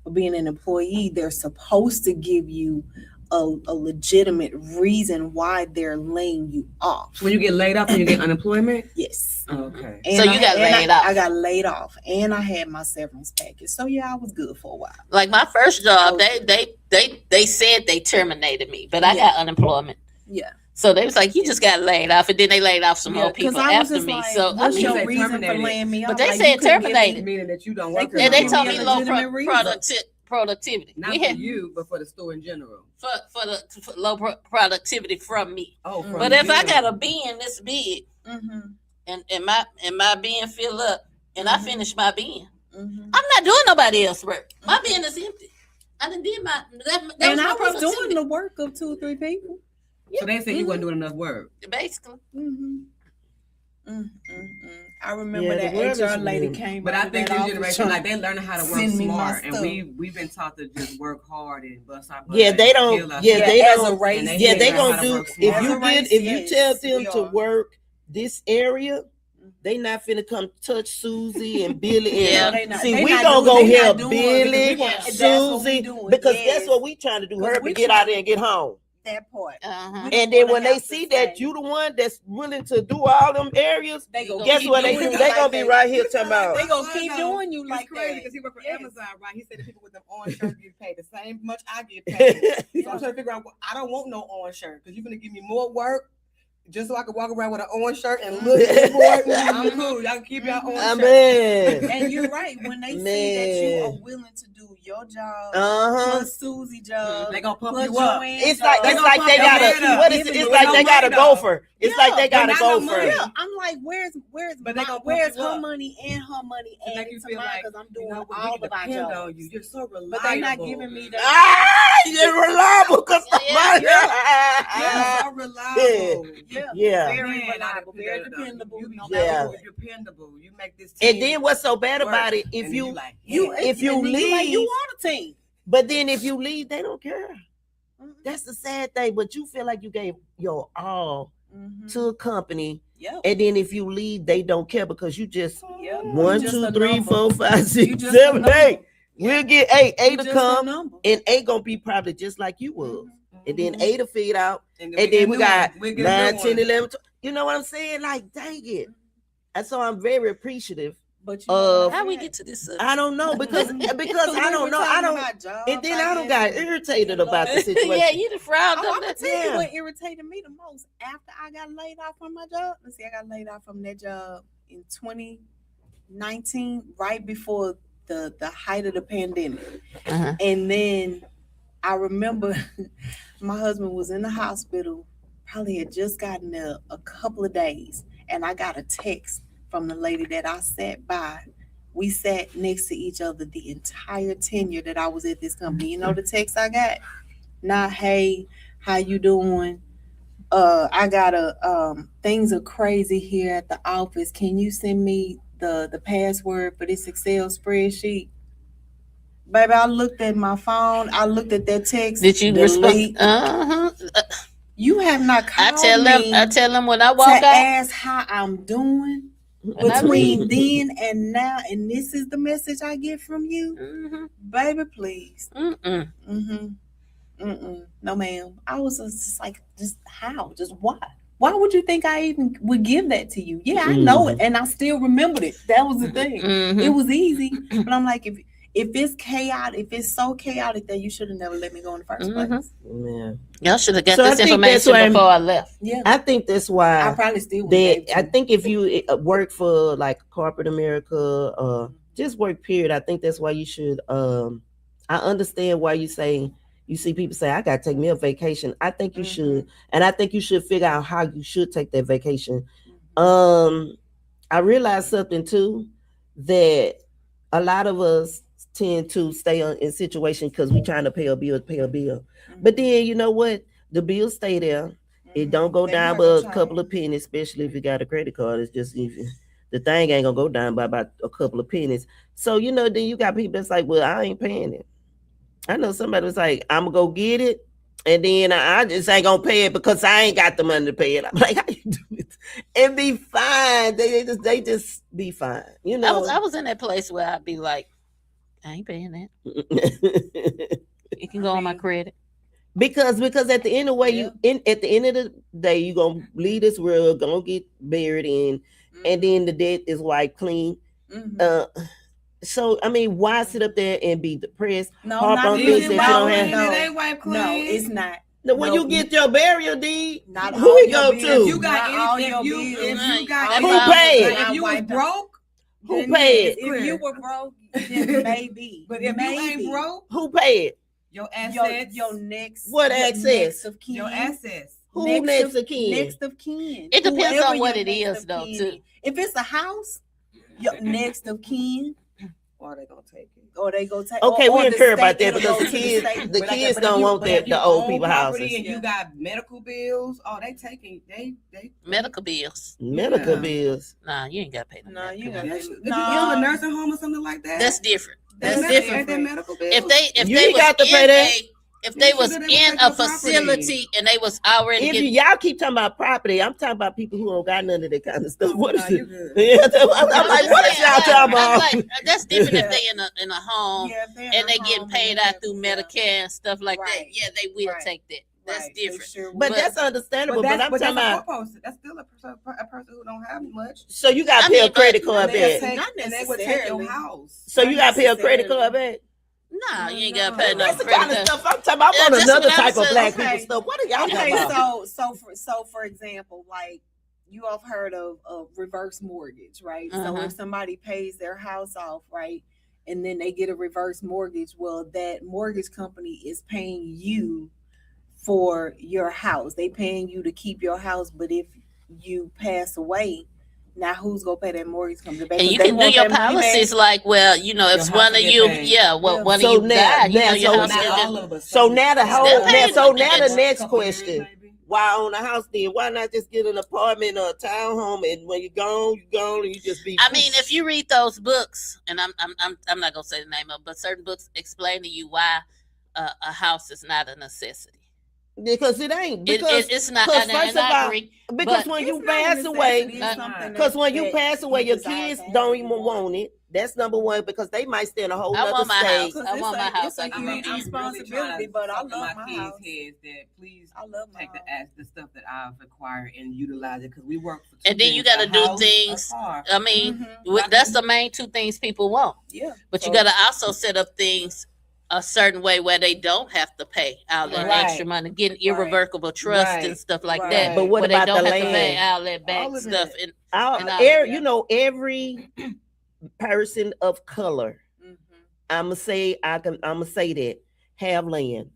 But being an employee, they're supposed to give you a legitimate reason why they're laying you off. When you get laid off and you get unemployment? Yes. Okay. And So you got laid off. I got laid off, and I had my severance package. So yeah, I was good for a while. Like my first job, they said they terminated me, but I got unemployment. Yeah. So they was like, you just got laid off, and then they laid off some more 'cause people I was after just me. like, So I what's mean, your they reason for terminated. laying me off? But they Like, said you couldn't give me- terminated. Meaning that you don't work. They and they Give told me me a low legitimate reason. productivity. Not We for had you, but for the store in general. for low productivity from me. Oh, from But if I them. got a bin this big Mm-hmm. and my bin fill up and I finish my bin, Mm-hmm. I'm not doing nobody else work. My bin is empty. I done did that And was my I was doing productivity, the work of 2 or 3 people. So they said you wasn't doing enough work. basically. Mm-hmm. I remember Yeah, the world that HR is lady weird. came. But out I of think that this office generation, trying- like they learning how to work send me my smart, and stuff. we've been taught to just work hard and bust our butt. Yeah, they and don't. kill Yeah, ourselves. they as don't. a race, and they Yeah, they figure out gonna how to do. work If smart. you As a race, if you tell yes, them we to are. work this area, they not finna come touch Susie and Billy. Yeah. And They not- see, they we not gonna doing- go they not help doing it because Billy, we want- that's what we Susie, doing, because yes. that's what we trying to do. Because Her we to get trying- out there and get home. that part. Uh-huh. And then when they see that you the one that's willing to do all them areas, They gonna guess keep what they doing do? you They like gonna be that. right here talking about. They gonna keep doing you It's like crazy that. because he worked for Yes. Amazon, right? He said the people with them orange shirts get paid the same much I get paid. So I'm trying to figure out. I don't want no orange shirt because you're gonna give me more work just so I can walk around with an orange shirt and look important. I'm cool. Y'all can keep your orange shirt. Man. And you're right. When they see that you are willing to do your job, Uh-huh. plus Susie job, They gonna pump plus you up. Joanne's It's like job, it's like they gonna gotta. pump your What head is up. it? It's Giving like you they no gotta money, go though. for. It's Yeah, like they but gotta not go no for. money. yeah, I'm like, where's But they gonna pump where's you her up. money and her money To make added you to feel mine like because I'm you doing know, we all can of our depend on jobs. you. You're so reliable. But they're not giving me the You're reliable because You're so reliable. Yeah. very Man, reliable, very you- dependable. You, No Yeah. matter what. You're dependable. You make this team. And then what's so bad work. about it? And If then you, like, if you and then you like, leave- you on a team. but then if you leave, they don't care. That's the sad thing. But you feel like you gave your all to a company, Yep. and then if you leave, they don't care because you just Yep. 1, You just 2, a 3, number. 4, 5, You 6, just a 7, number. 8. We'll get 8. 8 You to just a come, number. and 8 gonna be probably just like you was. And then 8 to feed out, and and then we got we 9, 10, 11. You know what I'm saying? Like, dang it. And so I'm very appreciative. But you know what How I'm we saying? get to this? I don't know because we I don't were know. I talking don't. about jobs, And then I don't guess, got and- irritated and about the love. situation. Yeah, you the fraud. I'm gonna tell Yeah. you what irritated me the most after I got laid off from my job. Let's see, I got laid off from that job in 2019, right before the height of the pandemic. Uh-huh. And then I remember my husband was in the hospital, probably had just gotten there a couple of days, and I got a text from the lady that I sat by. We sat next to each other the entire tenure that I was at this company. You know the text I got? Not, hey, how you doing? I got things are crazy here at the office. Can you send me the password for this Excel spreadsheet? Baby, I looked at my phone. I looked at that text. Did you delete. respond? You have not called I tell them when I walk to out. ask how I'm doing between then and now, and this is the message I get from you, baby. Please, no, ma'am. I was just like, just how, just why? Why would you think I even would give that to you? Yeah, I know it, and I still remembered it. That was the thing. It was easy, but I'm like, if it's chaotic, if it's so chaotic that you should have never let me go in the first place. Yeah. Y'all should have got this information before I left. Yeah, I think that's why I probably still would. I think if you work for like corporate America, just work period, I think that's why you should. I understand why you say. You see people say, I got to take me a vacation. I think you should. And I think you should figure out how you should take that vacation. I realized something too, that a lot of us tend to stay in situations because we're trying to pay a bill. But then, you know what? The bills stay there. It don't go down but a couple of pennies, especially if you got a credit card. It's just even, the thing ain't going to go down by about a couple of pennies. So, then you got people that's like, well, I ain't paying it. I know somebody was like, I'm gonna go get it, and then I just ain't gonna pay it because I ain't got the money to pay it. I'm like, how you do it? And be fine. They just be fine. I was in that place where I'd be like, I ain't paying that. It can go on my credit. Because at the end of the way, at the end of the day, you gonna leave this world, gonna get buried in, and then the death is wiped clean. So I mean, why sit up there and be depressed? No, harp on things that you don't have. No, it's not. When you get your burial deed, not who we go to? If you got if you got who paid? If you was broke, who paid? If you were broke, then maybe. But if you ain't broke, who paid? Your assets. Your next. What access? Of kin. Your assets. Who next of kin? Next of kin. It depends on what it is, though, too. If it's a house, your next of kin. Or they gonna take it. Or they go take. Okay, we didn't care about that it'll because go to the kids don't want the old people houses. And you got medical bills. Oh, they taking they medical bills. Medical bills. Nah, you ain't got to pay them. No, you got to. If you go to a nursing home or something like that, that's different. That's different. Ain't that medical bills? If you they ain't got to pay that. If they was in a facility and they was already y'all keep talking about property, I'm talking about people who don't got none of that kind of stuff. What is it? I'm like, what is y'all talking about? Like, that's different if they in a home and they getting paid out through Medicare and stuff like that. Yeah, they will take that. That's different. But that's understandable. But I'm talking about that's still a person who don't have much. So you got to pay a credit card back. And they would take your house. So you got to pay a credit card back. Nah, you ain't got to pay no That's the kind of stuff I'm talking about. I'm on another type of black people stuff. What are y'all talking about? So for example, like you all have heard of reverse mortgage, right? So if somebody pays their house off, right, and then they get a reverse mortgage, well, that mortgage company is paying you for your house. They paying you to keep your house, but if you pass away, now who's gonna pay that mortgage company? And you can do your policies like, well, if one of you, one of you died, your house. So now the next question: why own a house then? Why not just get an apartment or a townhome, and when you're gone, and you just be. I mean, if you read those books, and I'm not gonna say the name of, but certain books explain to you why a house is not a necessity. Because it ain't. Because it's not. First of all, because when you pass away, your kids don't even want it. That's number one, because they might stay in a whole other state. I want my house. I want responsibility, but I love my house. That please, I love take the stuff that I've acquired and utilize it, because we work for. And then you got to do things. I mean, that's the main two things people want. Yeah, but you got to also set up things a certain way where they don't have to pay all that extra money, getting irrevocable trust and stuff like that. But what about they don't the have land? To pay all that back stuff. Every person of color, I'ma say that have land.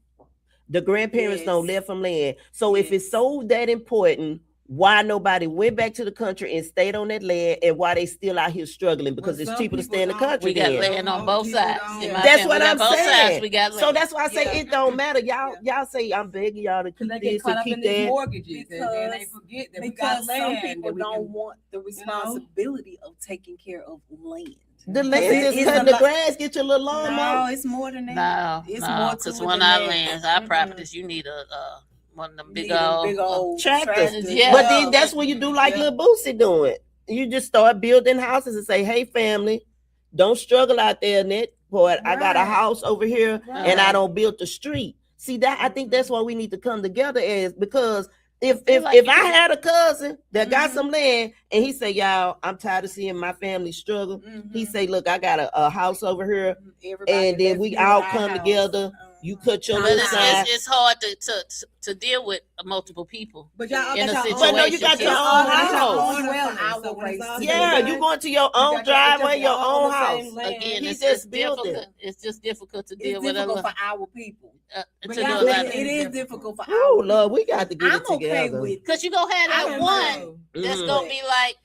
The grandparents don't left them land. So if it's so that important, why nobody went back to the country and stayed on that land, and why they still out here struggling? Because it's cheaper to stay in the country. We got land on both sides. That's what I'm saying. We got land. So that's why I say it don't matter. Y'all say I'm begging y'all to keep this and keep that. Mortgages, and they forget that we got land. Some people don't want the responsibility of taking care of land. The land is cutting the grass, get your little lawnmower. No, it's more than that. No, it's more because one of our lands, our properties, you need one of them big old tractors. Yeah. But then that's what you do, like Lil Boosie doing. You just start building houses and say, "Hey, family, don't struggle out there, Nick. Boy, I got a house over here, and I don't build the street." See that? I think that's why we need to come together, is because if I had a cousin that got some land and he say, "Y'all, I'm tired of seeing my family struggle," he say, "Look, I got a house over here, and then we all come together. You cut your little side." It's hard to deal with multiple people. But y'all in a situation. But no, you got your own house. Yeah, you going to your own driveway, your own house. Again, He it's just difficult. built it. It's just difficult to deal It's with difficult for our people. it It is difficult for Oh our Lord, we got to get I'm it together. okay with because you gonna have that one that's gonna be like,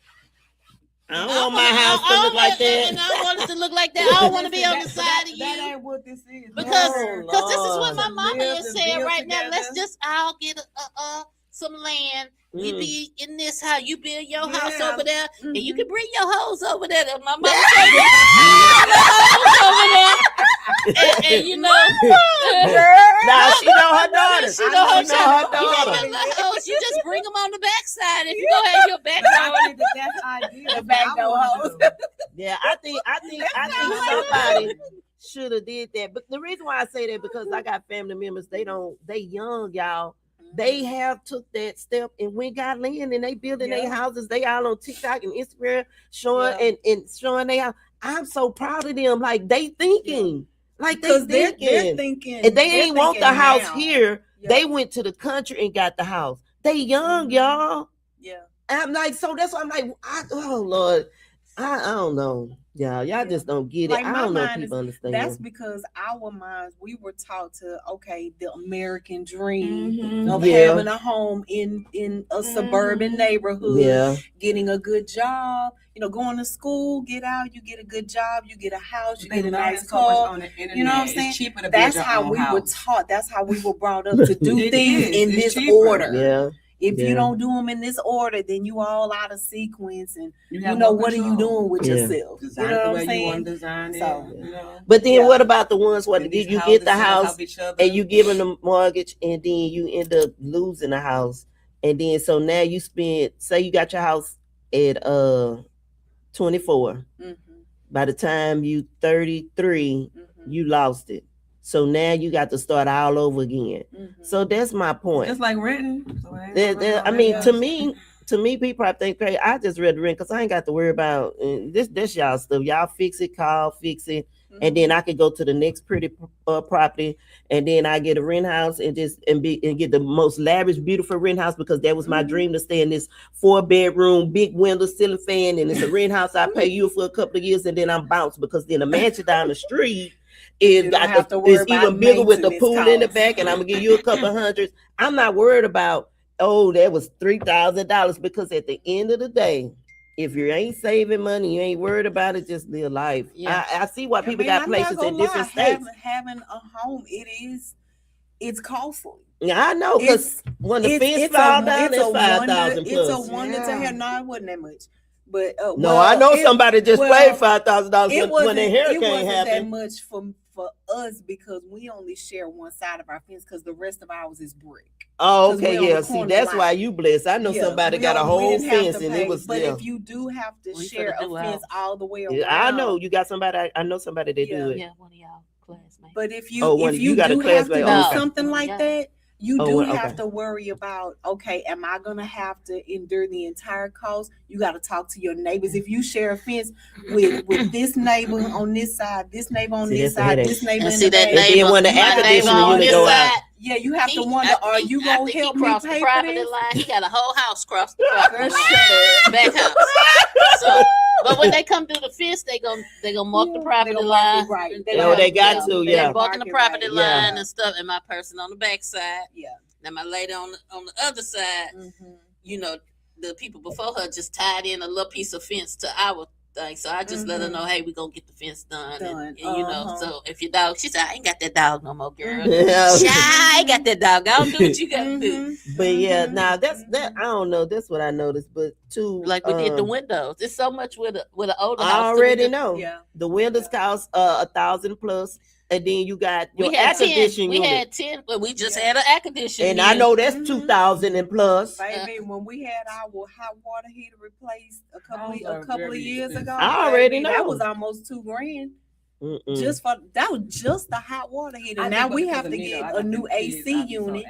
I don't want my house to look like that. And I don't want it to look like that. I don't want to be on the side of you. That ain't what this is. Because Oh, this is what my Lord. mama is saying build right now. together. Let's just all get some land. We be in this house. You build your house over there, and you can bring your hoes over there. And my mama said, over there. And you know, Nah, she know her daughter. She know her daughter. You just bring them on the backside. If you go have your back door. That's ideal. The back door house. Yeah, I think somebody should have did that. But the reason why I say that, because I got family members, they young, y'all. They have took that step and went got land and they building their houses. They all on TikTok and Instagram showing and showing they house. I'm so proud of them. Like they thinking. Like they're thinking. And they ain't want the house now. here. Yeah. They went to the country and got the house. They young, y'all. Yeah. I'm like, so that's why I'm like, oh Lord, I don't know. Y'all just don't get it. Like, I my don't know if mind people understand. That's because our minds, we were taught to, the American dream of having a home in a suburban neighborhood, getting a good job, going to school, get out, you get a good job, you get a house, you get a nice car. You know what I'm saying? That's how we were taught. That's how we were brought up to do things in this order. Yeah. If you don't do them in this order, then you all out of sequence, and what are you doing with yourself? Design you know the what way I'm saying? you want to design it. So, but then what about the ones where you get the house and you give them the mortgage, and then you end up losing the house, and then so now you spend, say you got your house at 24. By the time you 33, you lost it. So now you got to start all over again. So that's my point. It's like renting. I mean, to me, people I think crazy. I just read the rent because I ain't got to worry about this y'all stuff. Y'all fix it, fix it, and then I could go to the next pretty property, and then I get a rent house and get the most lavish, beautiful rent house, because that was my dream, to stay in this 4-bedroom, big window, ceiling fan, and it's a rent house. I pay you for a couple of years, and then I'm bounced, because then a mansion down the street is even bigger with the pool in the back, and I'm gonna give you a couple hundreds. I'm not worried about, that was $3,000, because at the end of the day, if you ain't saving money, you ain't worried about it, just live life. I see why people got places in different states. Having a home, it's costly. Yeah, I know, because when the fence fall down, it's 5,000 plus. It's a wonder to have. No, it wasn't that much. But I know somebody just paid $5,000 when the hurricane happened. happened. That much for us, because we only share one side of our fence, because the rest of ours is brick. Oh, okay, yeah. See, that's why you blessed. I know somebody got a whole fence, and it was. But if you do have to share a fence all the way around, I know you got somebody. I know somebody that do it. Yeah, one of y'all classmates. But if you do have to do something like that, you do have to worry about, am I going to have to endure the entire cost? You got to talk to your neighbors. If you share a fence with this neighbor on this side, this neighbor on this side, this neighbor in the back, and then when the air conditioning unit go out. Yeah, you have to wonder, are you going to help me pay for this? He got a whole house cross the property line. Back house. So But when they come through the fence, they gonna mark the property line. Right. They got to, They're marking the property right. line and stuff, and my person on the back side. Yeah. Now my lady on the other side, you know, the people before her just tied in a little piece of fence to our thing. So I just let her know, hey, we gonna get the fence done. And you know, so if your dog, she said, I ain't got that dog no more, girl. I ain't got that dog. I don't do what you gotta do. But yeah, now that's that. I don't know. That's what I noticed. But too, Like we did the windows. It's so much with an older house. I already know. Yeah. The windows cost $1,000+, and then you got your We had air conditioning 10. We unit. had 10, but we just had an air conditioning. And I know that's 2,000 and plus. Baby, when we had our hot water heater replaced a couple of years ago, I already know. that was almost $2,000. Mm-mm. Just for that was just the hot water heater. Now we have to get a new AC unit.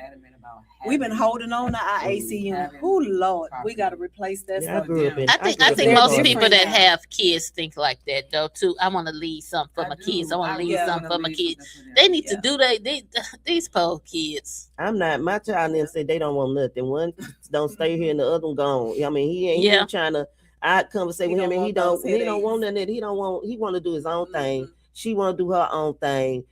We've been holding on to our AC unit. Oh Lord, we got to replace that Yeah, I stuff. grew up in. I think grew up in most Florida. people that now. have kids think like that though too. I want to leave something for my kids. I want to leave something for my kids. They need to do these poor kids. I'm not. My child didn't say they don't want nothing. One don't stay here and the other one gone. I mean, he ain't trying to. I conversate with him and he don't want nothing. He want to do his own thing. She want to do her own thing.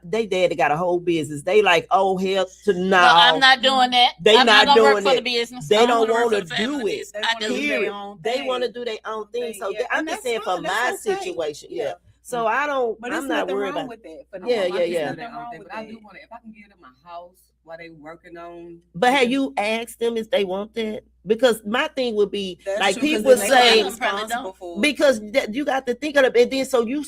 They daddy got a whole business. They like, oh hell to no. No, I'm not doing that. They I'm not gonna doing work for it. the business. They I don't wanna work want for to the family do it. business. I do. Period. They want to do their own thing. So I'm just saying for my situation. Yeah. So I don't. But I'm not worried about. with that. Yeah. But I do want to, if I can get them a house while they working on. But have you asked them if they want that? Because my thing would be That's like true, 'cause people then they say not responsible for it. because you got to think of it, and then so you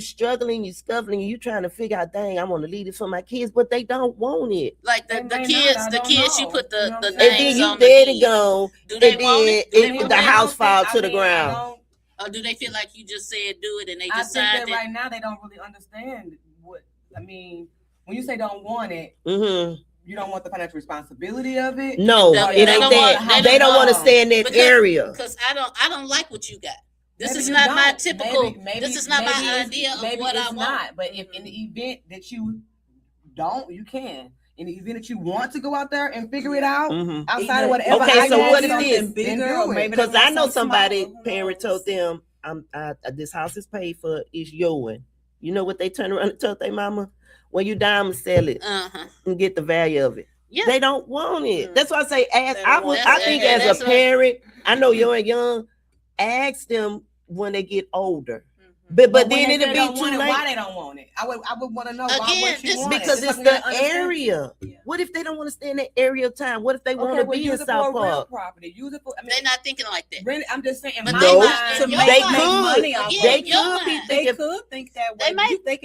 struggling, you scuffling, you trying to figure out, dang, I want to leave this for my kids, but they don't want it. Like the kids, you put the And then names you on the dead and deed. gone, Do and they want then it? Do they want the it? house fall to the ground. Or do they feel like you just said do it and they I just think signed that it? right now they don't really understand what I mean. When you say don't want it, Mm-hmm. you don't want the financial responsibility of it. No, No, it they ain't don't that. want- They don't want to stay in that Because- area. Because I don't like what you got. This Maybe is you not my don't. typical. Maybe This is not my it's- idea of maybe what I it's want. not. But if in the event that you don't, you can. In the event that you want to go out there and figure it out Mhm. outside of whatever. Okay, so idea what is, it is, then bigger, do or it. maybe Because I know something somebody smaller, who parent knows? told them, this house is paid for, it's yours. You know what they turn around and told their mama? When you die, I'ma sell it and get the value of it. Yeah. They don't want it. Mm. That's why I say ask. They don't want I it. think That's as a what- parent, I know you're young, ask them when they get older. Mhm. But when then they it'll say be don't too want it, late. why they don't want it? I would want to know why Again, what you this- want it. Because Just it's so I can the understand. area. Yeah. What if they don't want to stay in that area of time? What if they want to be in use it for South a real Park? property. Use it for. I mean, They're not thinking like that. rent it, I'm just saying. In But my No, mind, to They make could. money off They of it. Your could be mind. They thinking. could think that way. They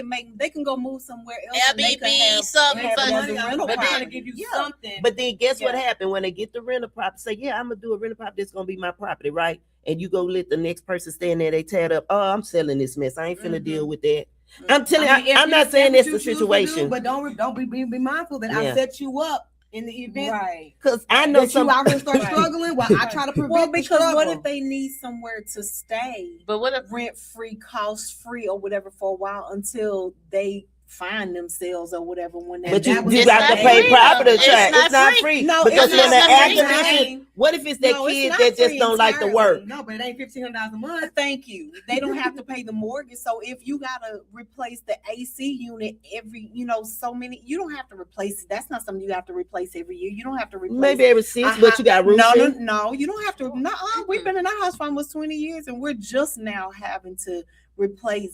might- They can go move somewhere else. and they could Airbnb, have- something have it for as a money, rental but they're property. gonna give you Yeah. something. But then guess what Yeah. happened when they get the rental property? Say, yeah, I'm gonna do a rental property. It's gonna be my property, right? And you go let the next person stand there. They tear it up. Oh, I'm selling this mess. I ain't finna Mhm. deal with that. I'm telling I mean, you, if I'm you not saying say that's what the you choose to situation. do, but don't be mindful that Yeah. I set you up in the event Right. Because I know that some. you out here start Right. struggling. While I try to prevent Well, the because what struggle. if they need somewhere to stay, But what if rent free, cost free, or whatever for a while until they find themselves or whatever when they. But you It's got not to pay free, property though. tax. It's not free. free. No, because it's when the not air free. conditioning, what if it's that No, it's kid not that just free don't like to entirely. work? No, but it ain't $1,500 a month. Thank you. They don't have to pay the mortgage. So if you gotta replace the AC unit every, so many, you don't have to replace it. That's not something you have to replace every year. You don't have to replace. Maybe every 6, but you got No, roofing. no, you don't have to. No, we've been in our house for almost 20 years, and we're just now having to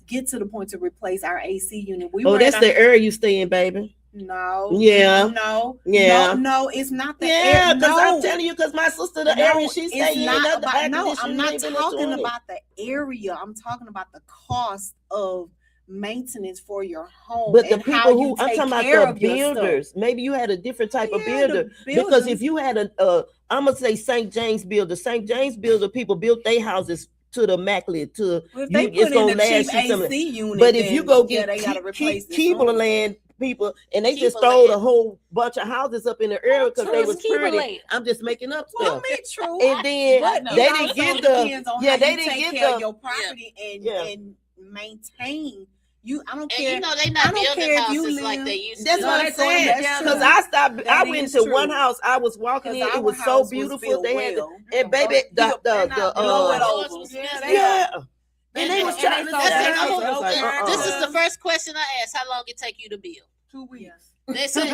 get to the point to replace our AC unit. We Oh, were that's in the area you stay in, baby. No. Yeah. No. Yeah. No, it's not the Yeah, because no. I'm telling you, because my sister, the area she stay it's in, not not the about, air no, I'm conditioning not ain't been at talking 20. about the area. I'm talking about the cost of maintenance for your home. But the and people how you who I'm take talking care about the of your stuff. builders, maybe you had a different type of Yeah, the builder. Because builders. if you had I'm gonna say St. James builder, people built their houses to the immaculate, to Well, if you, they it's put in gonna a last cheap you some. AC unit, But if then, you go yeah, get they gotta replace this Keebler room. land people, and they just Keebler stole a land. whole bunch of houses up in the area because they True, was Keebler pretty. land. I'm just making up Well, stuff. I mean, true. And then But they it didn't also get depends on yeah, how they you didn't take get care the of your property Yeah. and maintain I don't And care. you know they I not don't building care if you houses like live- they used That's to. what I'm That's saying. true. Because I That went is to true. one house. I was walking in. It was so beautiful. They had and baby blow it over. and they was and trying they to so sell bad, the house. so I was like, bad. This is the first question I asked. How long it take you to build? 2 weeks. They say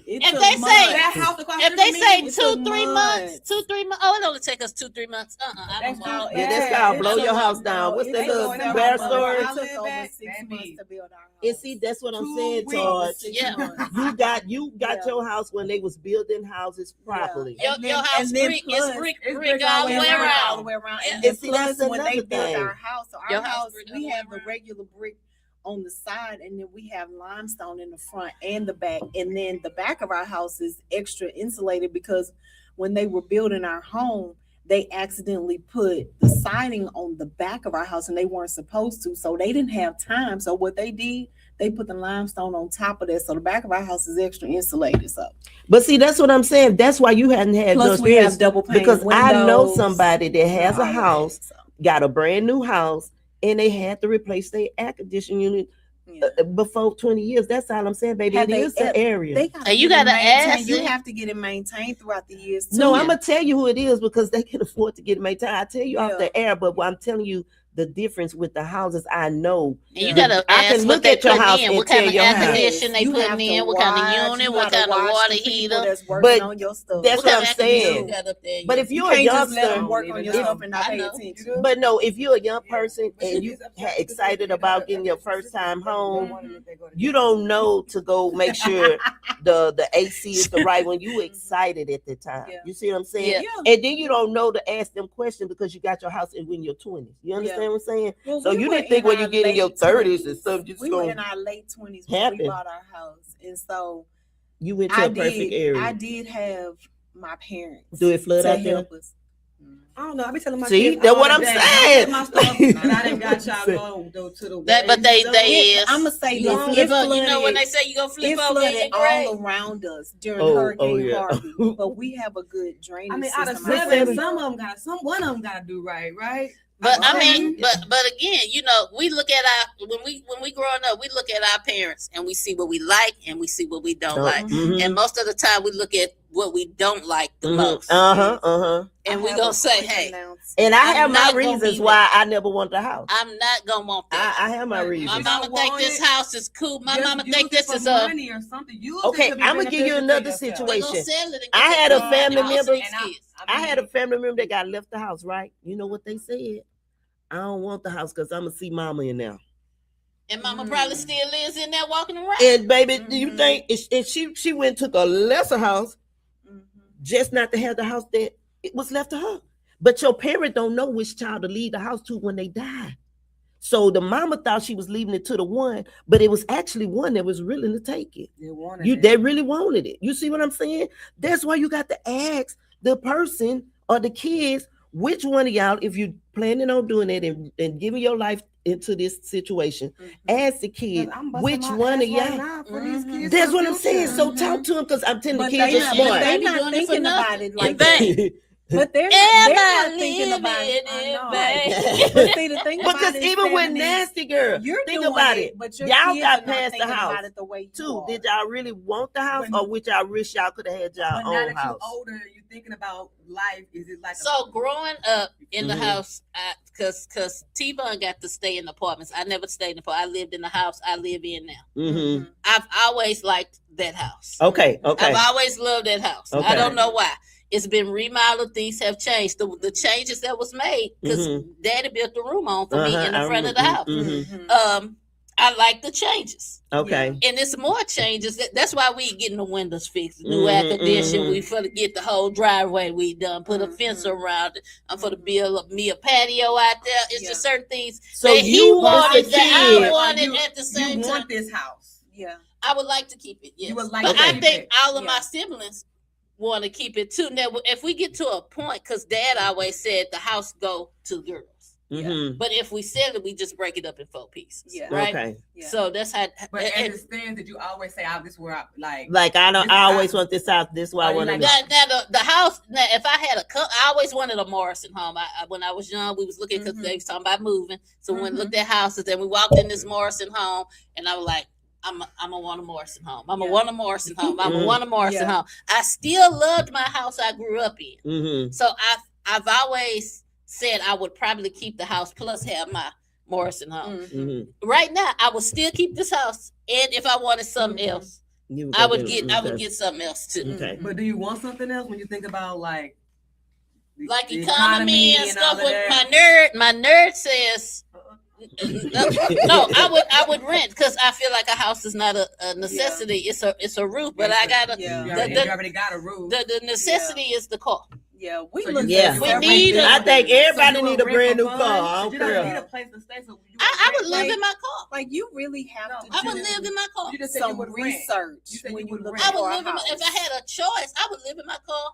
If if they say It's 2-3 a months, month. 2-3 months. Oh, it only take us 2-3 months. I don't want. Yeah, that's called blow it's your a house month. down. What's that It little took rare several story? months. It took over 6 months to build our house. And see, that's what I'm 2 saying, weeks. George. Yeah. You got your house when they was building houses properly. Your house brick is brick all the way all the around. way around. Yeah. And And then see, that's plus when they another built thing. our house, so Your our house house, brick all we the have way the around. regular brick on the side, and then we have limestone in the front and the back. And then the back of our house is extra insulated because when they were building our home, they accidentally put the siding on the back of our house and they weren't supposed to. So they didn't have time. So what they did, they put the limestone on top of that. So the back of our house is extra insulated. So But see, that's what I'm saying. That's why you hadn't had plus no we have experience. double pane Because I know windows, somebody that has all a of house, that, so, got a brand new house, and they had to replace their air conditioning unit yeah. before 20 years. That's all I'm saying, baby. Have It they is the area. They gotta And you get it gotta maintained. ask You it. have to get it maintained throughout the years too. No, I'm gonna tell you who it is because they can afford to get it maintained. I tell you off Yeah. the air, but I'm telling you the difference with the houses I know. And you Yeah. gotta I can ask look what they at your putting house in, and what kind tell of your air house. conditioning they You putting have in, to what kind of watch, unit, you what gotta kind of watch water the people heater. that's working But on your stuff. that's What what kind I'm of air conditioning saying. you got up there? But if You you're a can't just let them youngster, work on your if- stuff and not I pay know. attention. but no, if you're a young Yeah. person But and she you is excited about getting your first time home, Mhm. you don't know to go make sure the AC is the right one. You excited at the time. Yeah. You see what I'm saying? Yeah. And then you don't know to ask them questions because you got your house in your 20s. You understand what I'm saying? Well, So we you were didn't think in when you our get in your late 30s and 20s. stuff, just We were gonna in our late 20s when happen. we bought our house, and so you went to a perfect area. I did have my parents Do it flood to out there? help us. I don't know. I be telling my See, kids. that's all what the I'm day, saying. don't let my stuff that I didn't got y'all go to the But they is. I'm gonna say You this. gonna It flip up. You know flooded- when they say you gonna flip It over in your flooded all grave. around us during Oh, Hurricane yeah. Harvey, but we have a good drainage I mean, out of system. out seven, there. some of them got one of them got to do right. But I Okay. mean, but again, you know, we look at our when we growing up, we look at our parents and we see what we like and we see what we don't like. Mhm. And most of the time, we look at what we don't like the Mhm. most, Uh-huh. and I we have gonna a say, quick "Hey, announcement. And I I'm have my not gonna reasons be why I never wanted a house. I'm not gonna want that." I have my Right. reasons. My You mama don't think want this it, house is cool. My Just mama use think it this for is a. money or something. Use Okay, it to be I'm gonna give you beneficial to another yourself. They situation. gonna sell it and I get had the a family house member- and these kids. I had a family member that got left the house, right? You know what they said? I don't want the house because I'm gonna see mama in there. And mama probably still lives in there walking around. And baby, do you Mhm. think and she went and took a lesser house Mhm. just not to have the house that it was left to her? But your parent don't know which child to leave the house to when they die. So the mama thought she was leaving it to the one, but it was actually one that was willing to take it. They wanted it. They really wanted it. You see what I'm saying? That's why you got to ask the person or the kids, which one of y'all, if you planning on doing it and giving your life into this situation, ask the kid, 'Cause I'm busting which my one of ass right y'all. now for these Mhm. kids That's for what I'm saying. future. So talk to them because I'm telling the But kids they are not, smart. they be not doing it for thinking about nothing. it like In that. vain. But they're Am not I thinking about it. living in I know. vain? But see, the thing about Because it, even with 70s, nasty girl, you're think doing about it. but your Y'all kids got are not past the thinking house, about it the way you too. are. Did y'all really want the house, When- or which y'all wish y'all could have had y'all But now own that house? you're older, you're thinking about life. Is it like So growing up in the Mhm. house, cause T-Bun got to stay in apartments. I never stayed in apartments. I lived in the house I live in now. Mm-hmm. I've always liked that house. Okay. I've always loved that house. Okay. I don't know why. It's been remodeled. Things have changed. The changes that was made because Daddy built the room on for me in the front of the house. Mhm. I like the changes. Okay. And it's more changes. That's why we getting the windows fixed, new Mhm, air condition. mhm. We for to get the whole driveway we done, put a fence around it. I'm for to build me a patio out there. It's just certain things So that he you want wanted the that I kid. wanted at the same you time. want this house? Yeah. I would like to keep it, yes. You would like but to I keep think it. all of my siblings want to keep it too. Now, if we get to a point, because Dad always said the house go to girls. But if we sell it, we just break it up in 4 pieces. Yeah. Right. Okay. Yeah. So that's how. But as it stands, did you always say, "Oh, this is where I like"? Like I don't. This I is always how- want this house. This is why I Oh, you want like to. Now the house. Now, if I had I always wanted a Morrison home. When I was young, we was looking because they was talking about moving. So we went and looked at houses, and we walked in this Morrison home, and I was like, I'm gonna want a Morrison home. I'm gonna want a Morrison home. I'm gonna want a Morrison home. I still loved my house I grew up in. So I've always said I would probably keep the house plus have my Morrison home. Right now, I would still keep this house, and if I wanted something else, I would get something else too. Okay. But do you want something else when you think about like the economy and stuff? all of With that? my nerd says. No, I would rent because I feel like a house is not a necessity. It's a roof, but I gotta. You already got a roof. The necessity is the car. Yeah, we So look. you Yeah. said We separate need things. I think everybody So you need a would brand rent new for car. fun? I don't You don't care. need a place to stay. So you I would rent, live like, in my car. Like you really have No, to. I would do live in my car. You just said you some would rent. research You said when you you would look rent. I would for a live in house. if I had a choice. I would live in my car.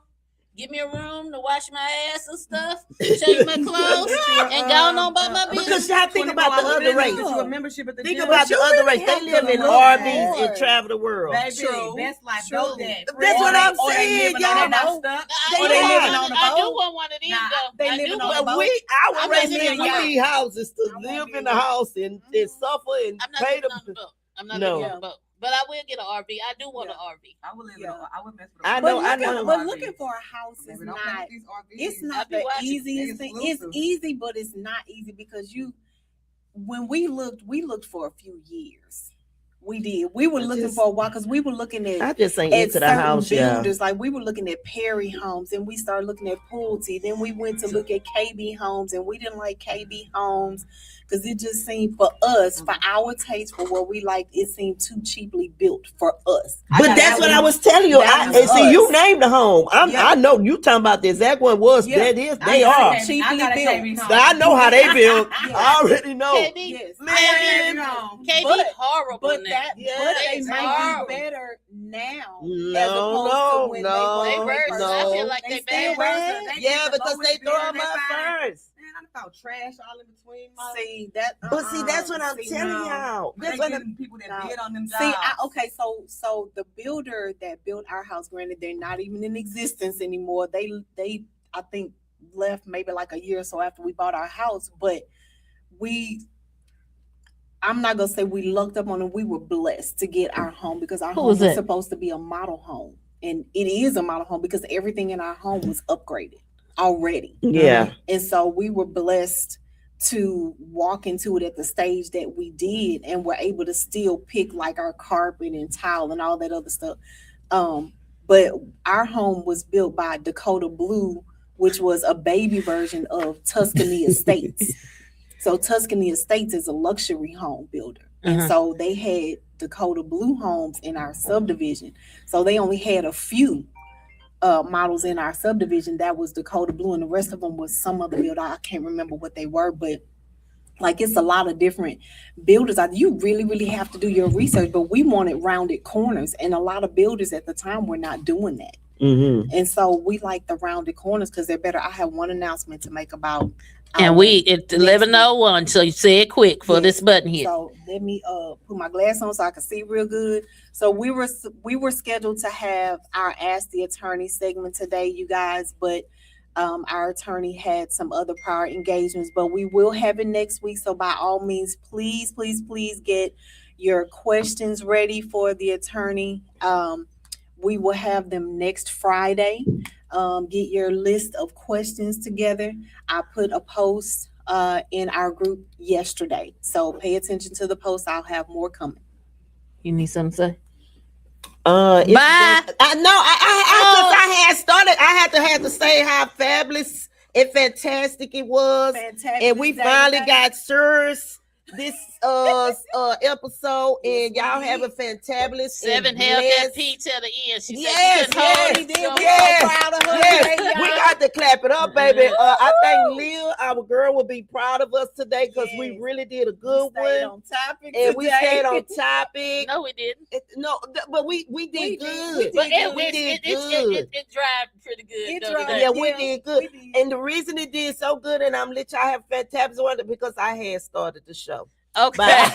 Give me a room to wash my ass and stuff, change my clothes, and go on about my business. Because y'all think about the other race. You a membership at the Think gym. about the you other really race. They have live to in look RVs hard. and travel the world. Baby, True. that's like True. no that. That's what I'm Or they saying, living y'all. on that stuff. I Or do they want living one- on a I do boat. want one of these Nah, though. they I living do on want- a But boat. our I'm race not living we on a need houses to I live won't in be the there. house and suffer and I'm not pay living on the the. boat. I'm not No. living on the boat. But I will get an RV. I do want an RV. I would live in Yeah. I would mess with I a know, But I looking, know. but looking for a house is Baby, don't play not. with these RVs. It's I not be the watching. easiest They thing. It's exclusive. easy, but it's not easy because when we looked for a few years. We did. We were looking for a while because we were looking I at just ain't at into the certain house, yeah. builders. Like we were looking at Perry Homes, and we started looking at Pulte. Then we went to look at KB Homes, and we didn't like KB Homes because it just seemed for us, for our taste, for what we liked, it seemed too cheaply built for us. But that's what I was telling you. that was And see, us. you named the home. Yeah. I know you talking about the exact one was. Yeah. That is, I they got are. a cheaply I got a built. KB home. So I know how they build. Yeah. I already know. KB, Yes. Man, KB home. KB But- horrible But now. that, Yeah, but they it's might horrible. be better now. No, as opposed no, to when no, They were versus. first. I feel no. like they still bad. bad. Yeah, because they throw them out first. Man, I thought trash all in between. See that? But see, that's what I'm See, telling no. y'all. They That's what getting people that No. bid on them jobs. See, okay, so the builder that built our house, granted, they're not even in existence anymore. They I think left maybe like a year or so after we bought our house, but I'm not gonna say we lucked up on it. We were blessed to get our home because our Who home was was that? supposed to be a model home, and it is a model home because everything in our home was upgraded already. Yeah. And so we were blessed to walk into it at the stage that we did, and we're able to still pick like our carpet and tile and all that other stuff. But our home was built by Dakota Blue, which was a baby version of Tuscany Estates. So Tuscany Estates is a luxury home builder. And so they had Dakota Blue homes in our subdivision. So they only had a few models in our subdivision that was Dakota Blue, and the rest of them was some other builder. I can't remember what they were, but like it's a lot of different builders. You really, really have to do your research, but we wanted rounded corners, and a lot of builders at the time were not doing that. Mm-hmm. And so we like the rounded corners because they're better. I have one announcement to make about And it's 11:01, so you say it quick for Yeah. this button here. So let me put my glass on so I can see real good. So we were scheduled to have our Ask the Attorney segment today, you guys, but our attorney had some other prior engagements, but we will have it next week. So by all means, please, please, please get your questions ready for the attorney. We will have them next Friday. Get your list of questions together. I put a post in our group yesterday, so pay attention to the post. I'll have more coming. You need something to say? Bye. I had started. I had to say how fabulous and fantastic it was, Fantastic. and we finally got Sirs this episode, and y'all have a fantabulous 7 and held that blessed- P till the end. She Yes, said she couldn't hold yes, it. She gonna yes, so proud of her. yes. today, We y'all. got the clap it up, baby. I think Leah, our girl, will be proud of us today because we really did a good one. On topic and we stayed on topic. No, we didn't. But we did good. But we did good. It dried pretty good. Yeah, we did good. And the reason it did so good, and I'm let y'all have fantastic one because I had started the show. Okay.